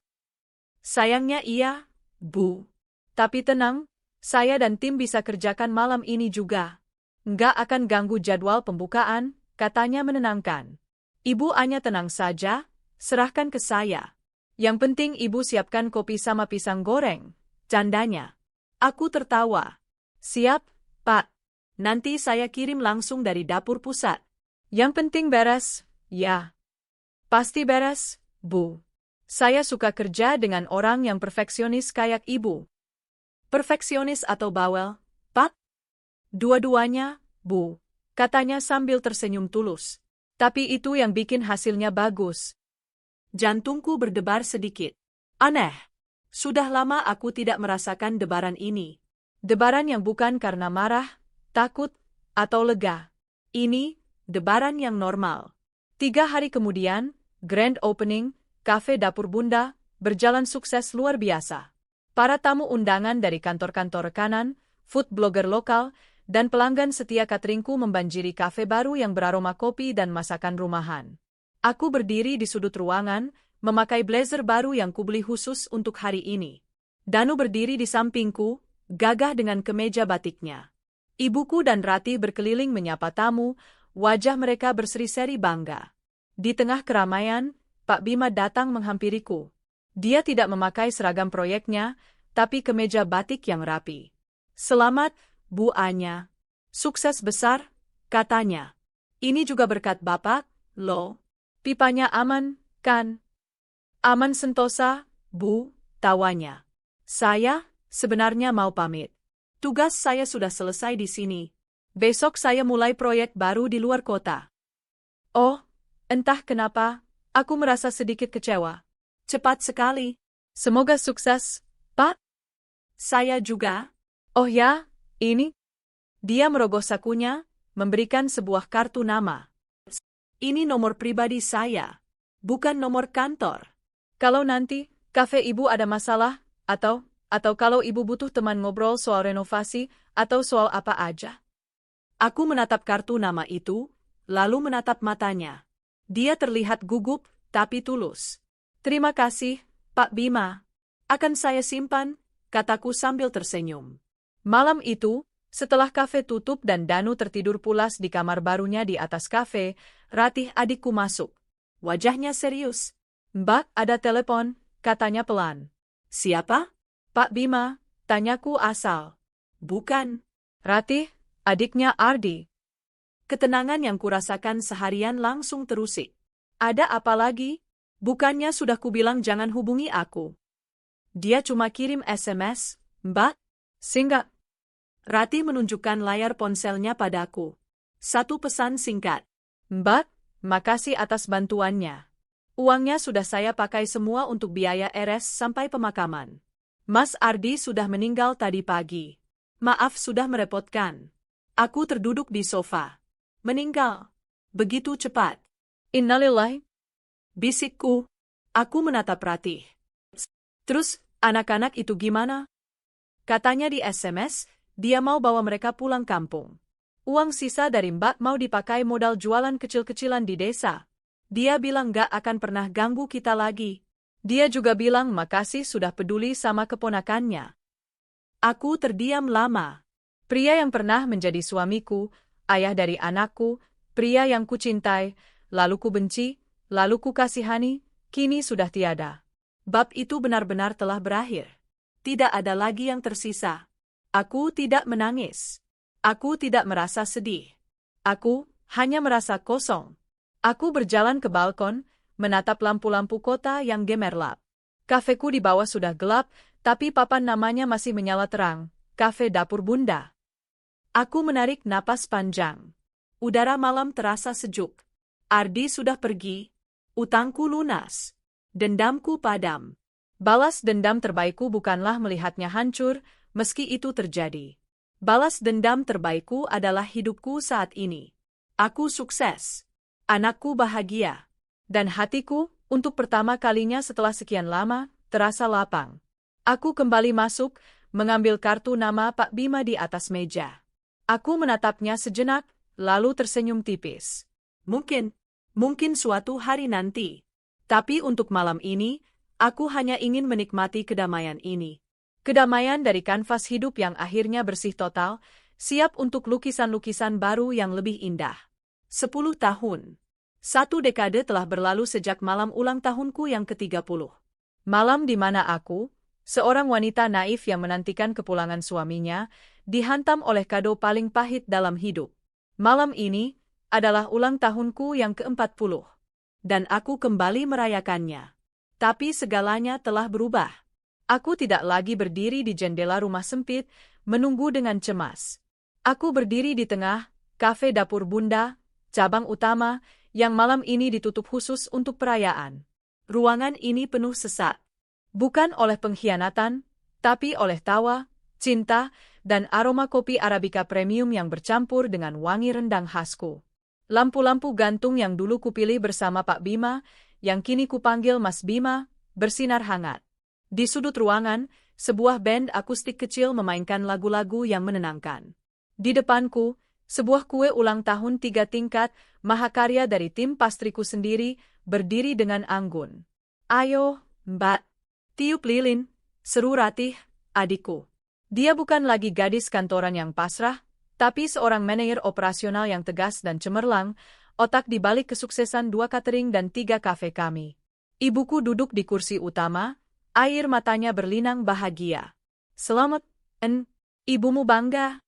Sayangnya iya, Bu. Tapi tenang, saya dan tim bisa kerjakan malam ini juga. Nggak akan ganggu jadwal pembukaan, katanya menenangkan. Ibu Anya tenang saja, serahkan ke saya. Yang penting Ibu siapkan kopi sama pisang goreng, candanya. Aku tertawa. Siap, Pak. Nanti saya kirim langsung dari dapur pusat. Yang penting beres, ya. Pasti beres, Bu. Saya suka kerja dengan orang yang perfeksionis kayak Ibu. Perfeksionis atau bawel, Pak? Dua-duanya, Bu. Katanya sambil tersenyum tulus. Tapi itu yang bikin hasilnya bagus. Jantungku berdebar sedikit. Aneh. Sudah lama aku tidak merasakan debaran ini. Debaran yang bukan karena marah, takut, atau lega. Ini, debaran yang normal. 3 hari kemudian, grand opening, Cafe Dapur Bunda, berjalan sukses luar biasa. Para tamu undangan dari kantor-kantor rekanan, food blogger lokal, dan pelanggan setia cateringku membanjiri kafe baru yang beraroma kopi dan masakan rumahan. Aku berdiri di sudut ruangan, memakai blazer baru yang kubeli khusus untuk hari ini. Danu berdiri di sampingku, gagah dengan kemeja batiknya. Ibuku dan Ratih berkeliling menyapa tamu, wajah mereka berseri-seri bangga. Di tengah keramaian, Pak Bima datang menghampiriku. Dia tidak memakai seragam proyeknya, tapi kemeja batik yang rapi. Selamat, Bu Anya. Sukses besar, katanya. Ini juga berkat Bapak, loh. Pipanya aman, kan? Aman sentosa, Bu, tawanya. Saya, sebenarnya mau pamit. Tugas saya sudah selesai di sini. Besok saya mulai proyek baru di luar kota. Oh, entah kenapa, aku merasa sedikit kecewa. Cepat sekali. Semoga sukses, Pak. Saya juga. Oh ya, ini. Dia merogoh sakunya, memberikan sebuah kartu nama. Ini nomor pribadi saya, bukan nomor kantor. Kalau nanti, kafe Ibu ada masalah, atau kalau Ibu butuh teman ngobrol soal renovasi, atau soal apa aja. Aku menatap kartu nama itu, lalu menatap matanya. Dia terlihat gugup, tapi tulus. Terima kasih, Pak Bima. Akan saya simpan, kataku sambil tersenyum. Malam itu, setelah kafe tutup dan Danu tertidur pulas di kamar barunya di atas kafe, Ratih adikku masuk. Wajahnya serius. Mbak, ada telepon, katanya pelan. Siapa? Pak Bima, tanyaku asal. Bukan. Ratih, adiknya Ardi. Ketenangan yang kurasakan seharian langsung terusik. Ada apa lagi? Bukannya sudah kubilang jangan hubungi aku. Dia cuma kirim SMS, Mbak. Singkat. Ratih menunjukkan layar ponselnya padaku. Satu pesan singkat. Mbak, makasih atas bantuannya. Uangnya sudah saya pakai semua untuk biaya RS sampai pemakaman. Mas Ardi sudah meninggal tadi pagi. Maaf sudah merepotkan. Aku terduduk di sofa. Meninggal. Begitu cepat. Innalillahi. Bisikku. Aku menatap Ratih. Terus, anak-anak itu gimana? Katanya di SMS, dia mau bawa mereka pulang kampung. Uang sisa dari Mbak mau dipakai modal jualan kecil-kecilan di desa. Dia bilang gak akan pernah ganggu kita lagi. Dia juga bilang makasih sudah peduli sama keponakannya. Aku terdiam lama. Pria yang pernah menjadi suamiku, ayah dari anakku, pria yang kucintai, lalu ku benci, lalu ku kasihani, kini sudah tiada. Bab itu benar-benar telah berakhir. Tidak ada lagi yang tersisa. Aku tidak menangis. Aku tidak merasa sedih. Aku hanya merasa kosong. Aku berjalan ke balkon, menatap lampu-lampu kota yang gemerlap. Kafeku di bawah sudah gelap, tapi papan namanya masih menyala terang, Cafe Dapur Bunda. Aku menarik napas panjang. Udara malam terasa sejuk. Ardi sudah pergi. Utangku lunas. Dendamku padam. Balas dendam terbaikku bukanlah melihatnya hancur, meski itu terjadi. Balas dendam terbaikku adalah hidupku saat ini. Aku sukses. Anakku bahagia. Dan hatiku, untuk pertama kalinya setelah sekian lama, terasa lapang. Aku kembali masuk, mengambil kartu nama Pak Bima di atas meja. Aku menatapnya sejenak, lalu tersenyum tipis. Mungkin suatu hari nanti. Tapi untuk malam ini, aku hanya ingin menikmati kedamaian ini. Kedamaian dari kanvas hidup yang akhirnya bersih total, siap untuk lukisan-lukisan baru yang lebih indah. 10 tahun. 1 dekade telah berlalu sejak malam ulang tahunku yang ke-30. Malam di mana aku, seorang wanita naif yang menantikan kepulangan suaminya, dihantam oleh kado paling pahit dalam hidup. Malam ini adalah ulang tahunku yang ke-40. Dan aku kembali merayakannya. Tapi segalanya telah berubah. Aku tidak lagi berdiri di jendela rumah sempit, menunggu dengan cemas. Aku berdiri di tengah, kafe dapur Bunda, cabang utama, yang malam ini ditutup khusus untuk perayaan. Ruangan ini penuh sesak. Bukan oleh pengkhianatan, tapi oleh tawa, cinta, dan aroma kopi Arabica premium yang bercampur dengan wangi rendang khasku. Lampu-lampu gantung yang dulu kupilih bersama Pak Bima, yang kini kupanggil Mas Bima, bersinar hangat. Di sudut ruangan, sebuah band akustik kecil memainkan lagu-lagu yang menenangkan. Di depanku, sebuah kue ulang tahun 3 tingkat, mahakarya dari tim pastriku sendiri, berdiri dengan anggun. "Ayo, Mbak, tiup lilin," seru Ratih, adikku. Dia bukan lagi gadis kantoran yang pasrah, tapi seorang manajer operasional yang tegas dan cemerlang, otak di balik kesuksesan 2 catering dan 3 kafe kami. Ibuku duduk di kursi utama, air matanya berlinang bahagia. "Selamat, ibumu bangga."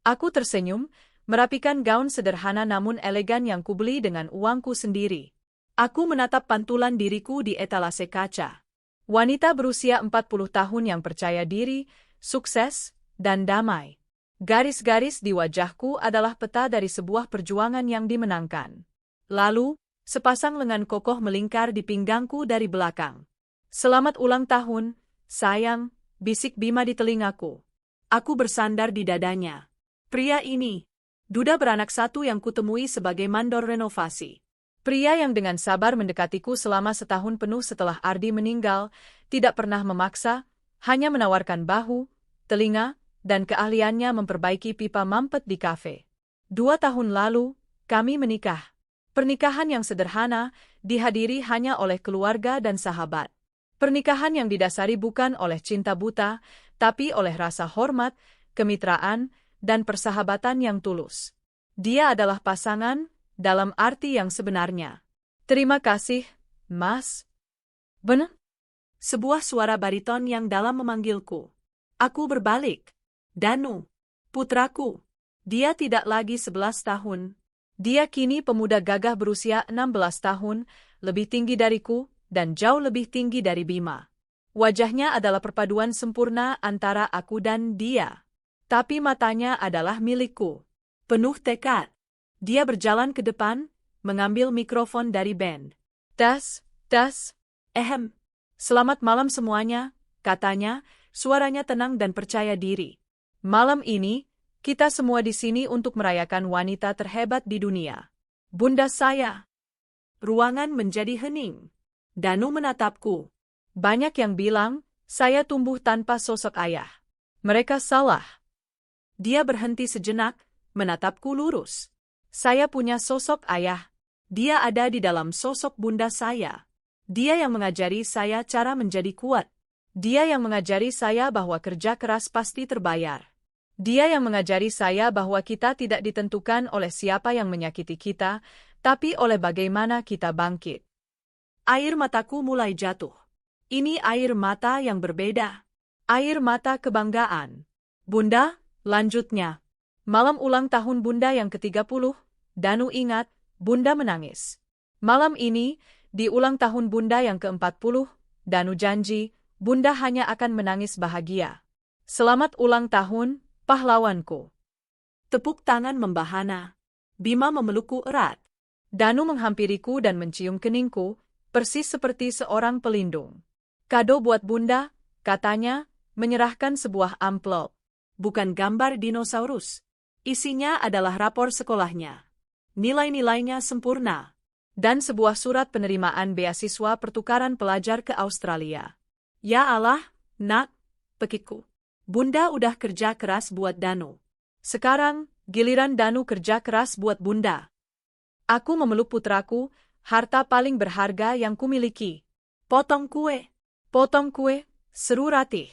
Aku tersenyum, merapikan gaun sederhana namun elegan yang kubeli dengan uangku sendiri. Aku menatap pantulan diriku di etalase kaca. Wanita berusia 40 tahun yang percaya diri, sukses, dan damai. Garis-garis di wajahku adalah peta dari sebuah perjuangan yang dimenangkan. Lalu, sepasang lengan kokoh melingkar di pinggangku dari belakang. "Selamat ulang tahun, sayang," bisik Bima di telingaku. Aku bersandar di dadanya. Pria ini, duda beranak satu yang kutemui sebagai mandor renovasi. Pria yang dengan sabar mendekatiku selama setahun penuh setelah Ardi meninggal, tidak pernah memaksa, hanya menawarkan bahu, telinga, dan keahliannya memperbaiki pipa mampet di kafe. 2 tahun lalu, kami menikah. Pernikahan yang sederhana, dihadiri hanya oleh keluarga dan sahabat. Pernikahan yang didasari bukan oleh cinta buta, tapi oleh rasa hormat, kemitraan, dan persahabatan yang tulus. Dia adalah pasangan, dalam arti yang sebenarnya. "Terima kasih, Mas." "Benar?" Sebuah suara bariton yang dalam memanggilku. Aku berbalik. "Danu, putraku." Dia tidak lagi 11 tahun. Dia kini pemuda gagah berusia 16 tahun, lebih tinggi dariku, dan jauh lebih tinggi dari Bima. Wajahnya adalah perpaduan sempurna antara aku dan dia. Tapi matanya adalah milikku. Penuh tekad. Dia berjalan ke depan, mengambil mikrofon dari band. "Tes, tes. Selamat malam semuanya," katanya, suaranya tenang dan percaya diri. "Malam ini, kita semua di sini untuk merayakan wanita terhebat di dunia. Bunda saya." Ruangan menjadi hening. Danu menatapku. Banyak yang bilang, saya tumbuh tanpa sosok ayah. Mereka salah. Dia berhenti sejenak, menatapku lurus. Saya punya sosok ayah. Dia ada di dalam sosok bunda saya. Dia yang mengajari saya cara menjadi kuat. Dia yang mengajari saya bahwa kerja keras pasti terbayar. Dia yang mengajari saya bahwa kita tidak ditentukan oleh siapa yang menyakiti kita, tapi oleh bagaimana kita bangkit. Air mataku mulai jatuh. Ini air mata yang berbeda. Air mata kebanggaan. "Bunda," lanjutnya. "Malam ulang tahun Bunda yang ke-30, Danu ingat, Bunda menangis. Malam ini, di ulang tahun Bunda yang ke-40, Danu janji, Bunda hanya akan menangis bahagia. Selamat ulang tahun, pahlawanku." Tepuk tangan membahana. Bima memelukku erat. Danu menghampiriku dan mencium keningku, persis seperti seorang pelindung. Kado buat Bunda, katanya, menyerahkan sebuah amplop. Bukan gambar dinosaurus. Isinya adalah rapor sekolahnya. Nilai-nilainya sempurna. Dan sebuah surat penerimaan beasiswa pertukaran pelajar ke Australia. Ya Allah, nak, pekiku. Bunda udah kerja keras buat Danu. Sekarang, giliran Danu kerja keras buat Bunda. Aku memeluk putraku, harta paling berharga yang kumiliki. Potong kue. Potong kue, seru Ratih.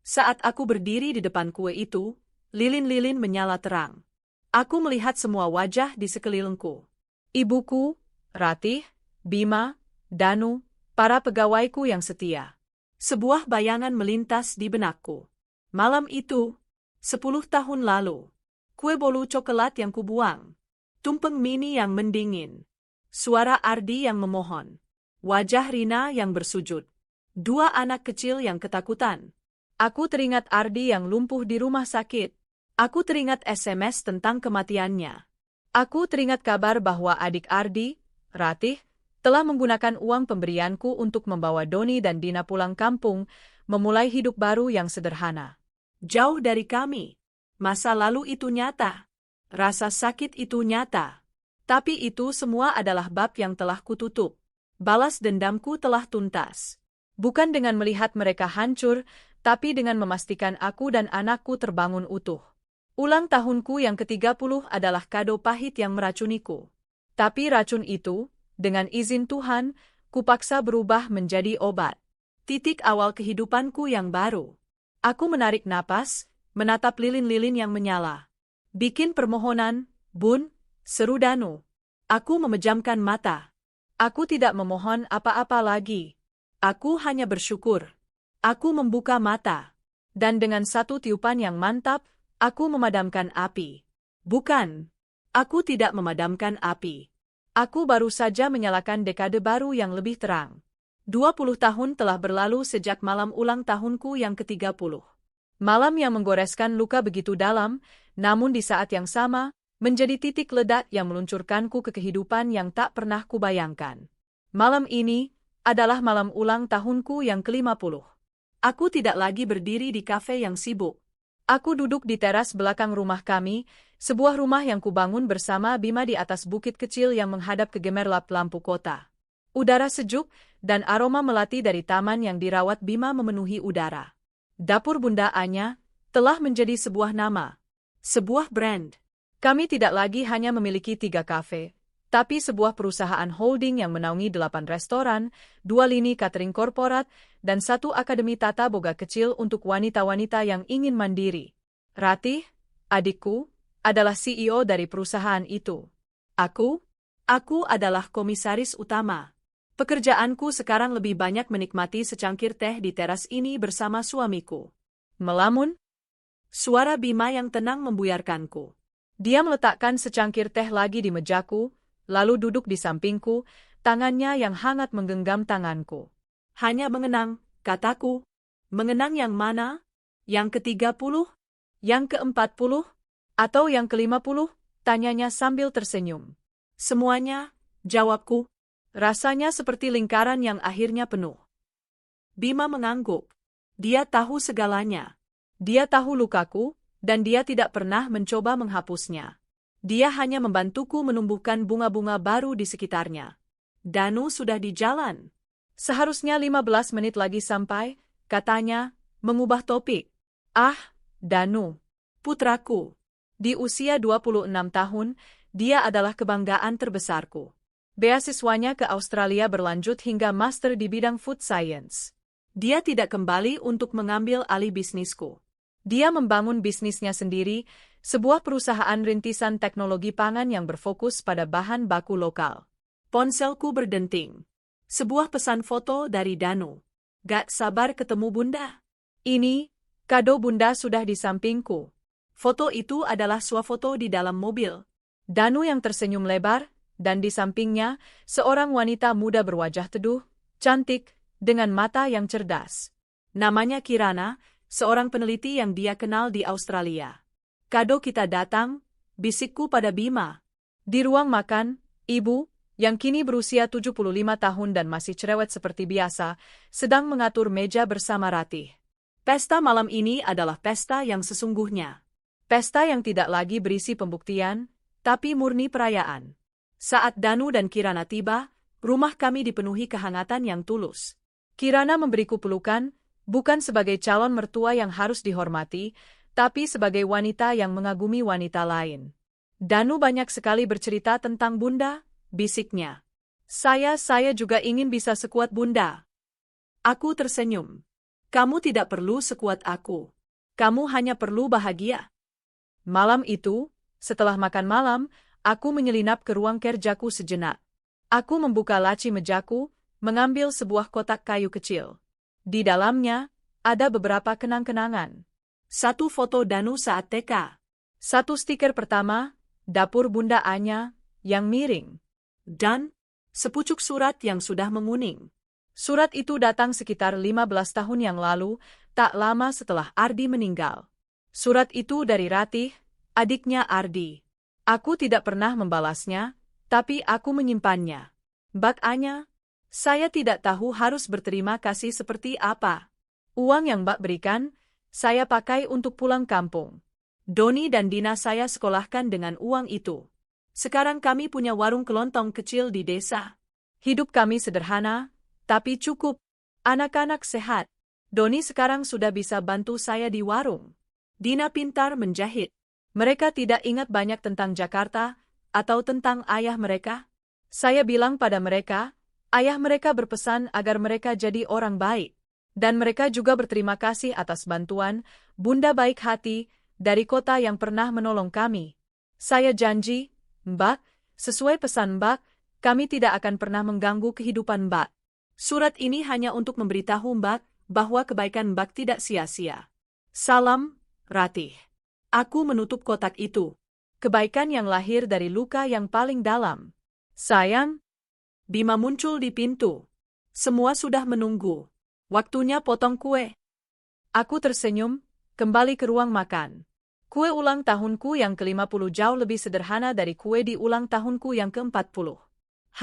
Saat aku berdiri di depan kue itu, lilin-lilin menyala terang. Aku melihat semua wajah di sekelilingku. Ibuku, Ratih, Bima, Danu, para pegawaiku yang setia. Sebuah bayangan melintas di benakku. Malam itu, 10 tahun lalu, kue bolu coklat yang kubuang, tumpeng mini yang mendingin, suara Ardi yang memohon, wajah Rina yang bersujud, 2 anak kecil yang ketakutan. Aku teringat Ardi yang lumpuh di rumah sakit. Aku teringat SMS tentang kematiannya. Aku teringat kabar bahwa adik Ardi, Ratih, telah menggunakan uang pemberianku untuk membawa Doni dan Dina pulang kampung, memulai hidup baru yang sederhana. Jauh dari kami. Masa lalu itu nyata. Rasa sakit itu nyata. Tapi itu semua adalah bab yang telah kututup. Balas dendamku telah tuntas. Bukan dengan melihat mereka hancur, tapi dengan memastikan aku dan anakku terbangun utuh. Ulang tahunku yang ke-30 adalah kado pahit yang meracuniku. Tapi racun itu, dengan izin Tuhan, kupaksa berubah menjadi obat. Titik awal kehidupanku yang baru. Aku menarik napas, menatap lilin-lilin yang menyala. Bikin permohonan, Bun, seru Danu. Aku memejamkan mata. Aku tidak memohon apa-apa lagi. Aku hanya bersyukur. Aku membuka mata. Dan dengan satu tiupan yang mantap, aku memadamkan api. Bukan. Aku tidak memadamkan api. Aku baru saja menyalakan dekade baru yang lebih terang. 20 tahun telah berlalu sejak malam ulang tahunku yang ke-30. Malam yang menggoreskan luka begitu dalam, namun di saat yang sama, menjadi titik ledak yang meluncurkanku ke kehidupan yang tak pernah kubayangkan. Malam ini adalah malam ulang tahunku yang ke-50. Aku tidak lagi berdiri di kafe yang sibuk. Aku duduk di teras belakang rumah kami, sebuah rumah yang kubangun bersama Bima di atas bukit kecil yang menghadap ke gemerlap lampu kota. Udara sejuk dan aroma melati dari taman yang dirawat Bima memenuhi udara. Dapur Bunda Anya telah menjadi sebuah nama, sebuah brand. Kami tidak lagi hanya memiliki 3 kafe, tapi sebuah perusahaan holding yang menaungi 8 restoran, 2 lini catering korporat, dan 1 akademi tata boga kecil untuk wanita-wanita yang ingin mandiri. Ratih, adikku, adalah CEO dari perusahaan itu. Aku adalah komisaris utama. Pekerjaanku sekarang lebih banyak menikmati secangkir teh di teras ini bersama suamiku. Melamun? Suara Bima yang tenang membuyarkanku. Dia meletakkan secangkir teh lagi di mejaku, lalu duduk di sampingku, tangannya yang hangat menggenggam tanganku. Hanya mengenang, kataku. Mengenang yang mana? Yang ke-30? Yang ke-40? Atau yang ke-50? Tanyanya sambil tersenyum. Semuanya, jawabku. Rasanya seperti lingkaran yang akhirnya penuh. Bima mengangguk. Dia tahu segalanya. Dia tahu lukaku, dan dia tidak pernah mencoba menghapusnya. Dia hanya membantuku menumbuhkan bunga-bunga baru di sekitarnya. Danu sudah di jalan. Seharusnya 15 menit lagi sampai, katanya, mengubah topik. Ah, Danu. Putraku. Di usia 26 tahun, dia adalah kebanggaan terbesarku. Beasiswanya ke Australia berlanjut hingga master di bidang food science. Dia tidak kembali untuk mengambil alih bisnisku. Dia membangun bisnisnya sendiri, sebuah perusahaan rintisan teknologi pangan yang berfokus pada bahan baku lokal. Ponselku berdenting. Sebuah pesan foto dari Danu. Gak sabar ketemu Bunda. Ini, kado Bunda sudah di sampingku. Foto itu adalah swafoto di dalam mobil. Danu yang tersenyum lebar, dan di sampingnya, seorang wanita muda berwajah teduh, cantik, dengan mata yang cerdas. Namanya Kirana, seorang peneliti yang dia kenal di Australia. Kado kita datang, bisikku pada Bima. Di ruang makan, ibu, yang kini berusia 75 tahun dan masih cerewet seperti biasa, sedang mengatur meja bersama Ratih. Pesta malam ini adalah pesta yang sesungguhnya. Pesta yang tidak lagi berisi pembuktian, tapi murni perayaan. Saat Danu dan Kirana tiba, rumah kami dipenuhi kehangatan yang tulus. Kirana memberiku pelukan, bukan sebagai calon mertua yang harus dihormati, tapi sebagai wanita yang mengagumi wanita lain. Danu banyak sekali bercerita tentang Bunda, bisiknya. Saya juga ingin bisa sekuat Bunda. Aku tersenyum. Kamu tidak perlu sekuat aku. Kamu hanya perlu bahagia. Malam itu, setelah makan malam, aku menyelinap ke ruang kerjaku sejenak. Aku membuka laci mejaku, mengambil sebuah kotak kayu kecil. Di dalamnya, ada beberapa kenang-kenangan. Satu foto Danu saat TK. Satu stiker pertama, dapur Bunda Anya, yang miring. Dan sepucuk surat yang sudah menguning. Surat itu datang sekitar 15 tahun yang lalu, tak lama setelah Ardi meninggal. Surat itu dari Ratih, adiknya Ardi. Aku tidak pernah membalasnya, tapi aku menyimpannya. Mbak Anya, saya tidak tahu harus berterima kasih seperti apa. Uang yang Mbak berikan, saya pakai untuk pulang kampung. Doni dan Dina saya sekolahkan dengan uang itu. Sekarang kami punya warung kelontong kecil di desa. Hidup kami sederhana, tapi cukup. Anak-anak sehat. Doni sekarang sudah bisa bantu saya di warung. Dina pintar menjahit. Mereka tidak ingat banyak tentang Jakarta, atau tentang ayah mereka. Saya bilang pada mereka, ayah mereka berpesan agar mereka jadi orang baik. Dan mereka juga berterima kasih atas bantuan, Bunda baik hati, dari kota yang pernah menolong kami. Saya janji, Mbak, sesuai pesan Mbak, kami tidak akan pernah mengganggu kehidupan Mbak. Surat ini hanya untuk memberitahu Mbak bahwa kebaikan Mbak tidak sia-sia. Salam, Ratih. Aku menutup kotak itu. Kebaikan yang lahir dari luka yang paling dalam. Sayang. Bima muncul di pintu. Semua sudah menunggu. Waktunya potong kue. Aku tersenyum, kembali ke ruang makan. Kue ulang tahunku yang ke-50 jauh lebih sederhana dari kue di ulang tahunku yang ke-40.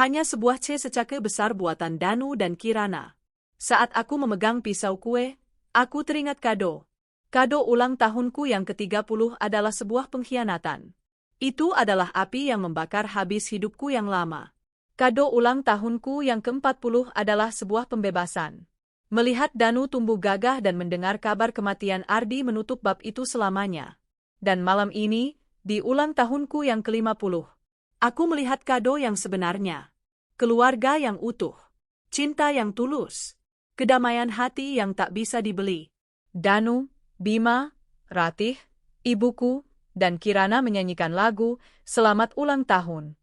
Hanya sebuah seceke besar buatan Danu dan Kirana. Saat aku memegang pisau kue, aku teringat kado. Kado ulang tahunku yang ke-30 adalah sebuah pengkhianatan. Itu adalah api yang membakar habis hidupku yang lama. Kado ulang tahunku yang ke-40 adalah sebuah pembebasan. Melihat Danu tumbuh gagah dan mendengar kabar kematian Ardi menutup bab itu selamanya. Dan malam ini, di ulang tahunku yang ke-50, aku melihat kado yang sebenarnya. Keluarga yang utuh. Cinta yang tulus. Kedamaian hati yang tak bisa dibeli. Danu, Bima, Ratih, ibuku, dan Kirana menyanyikan lagu Selamat Ulang Tahun.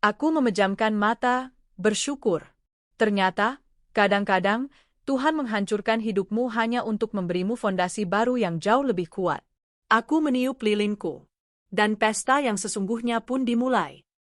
Aku memejamkan mata, bersyukur. Ternyata, kadang-kadang, Tuhan menghancurkan hidupmu hanya untuk memberimu fondasi baru yang jauh lebih kuat. Aku meniup lilinku. Dan pesta yang sesungguhnya pun dimulai.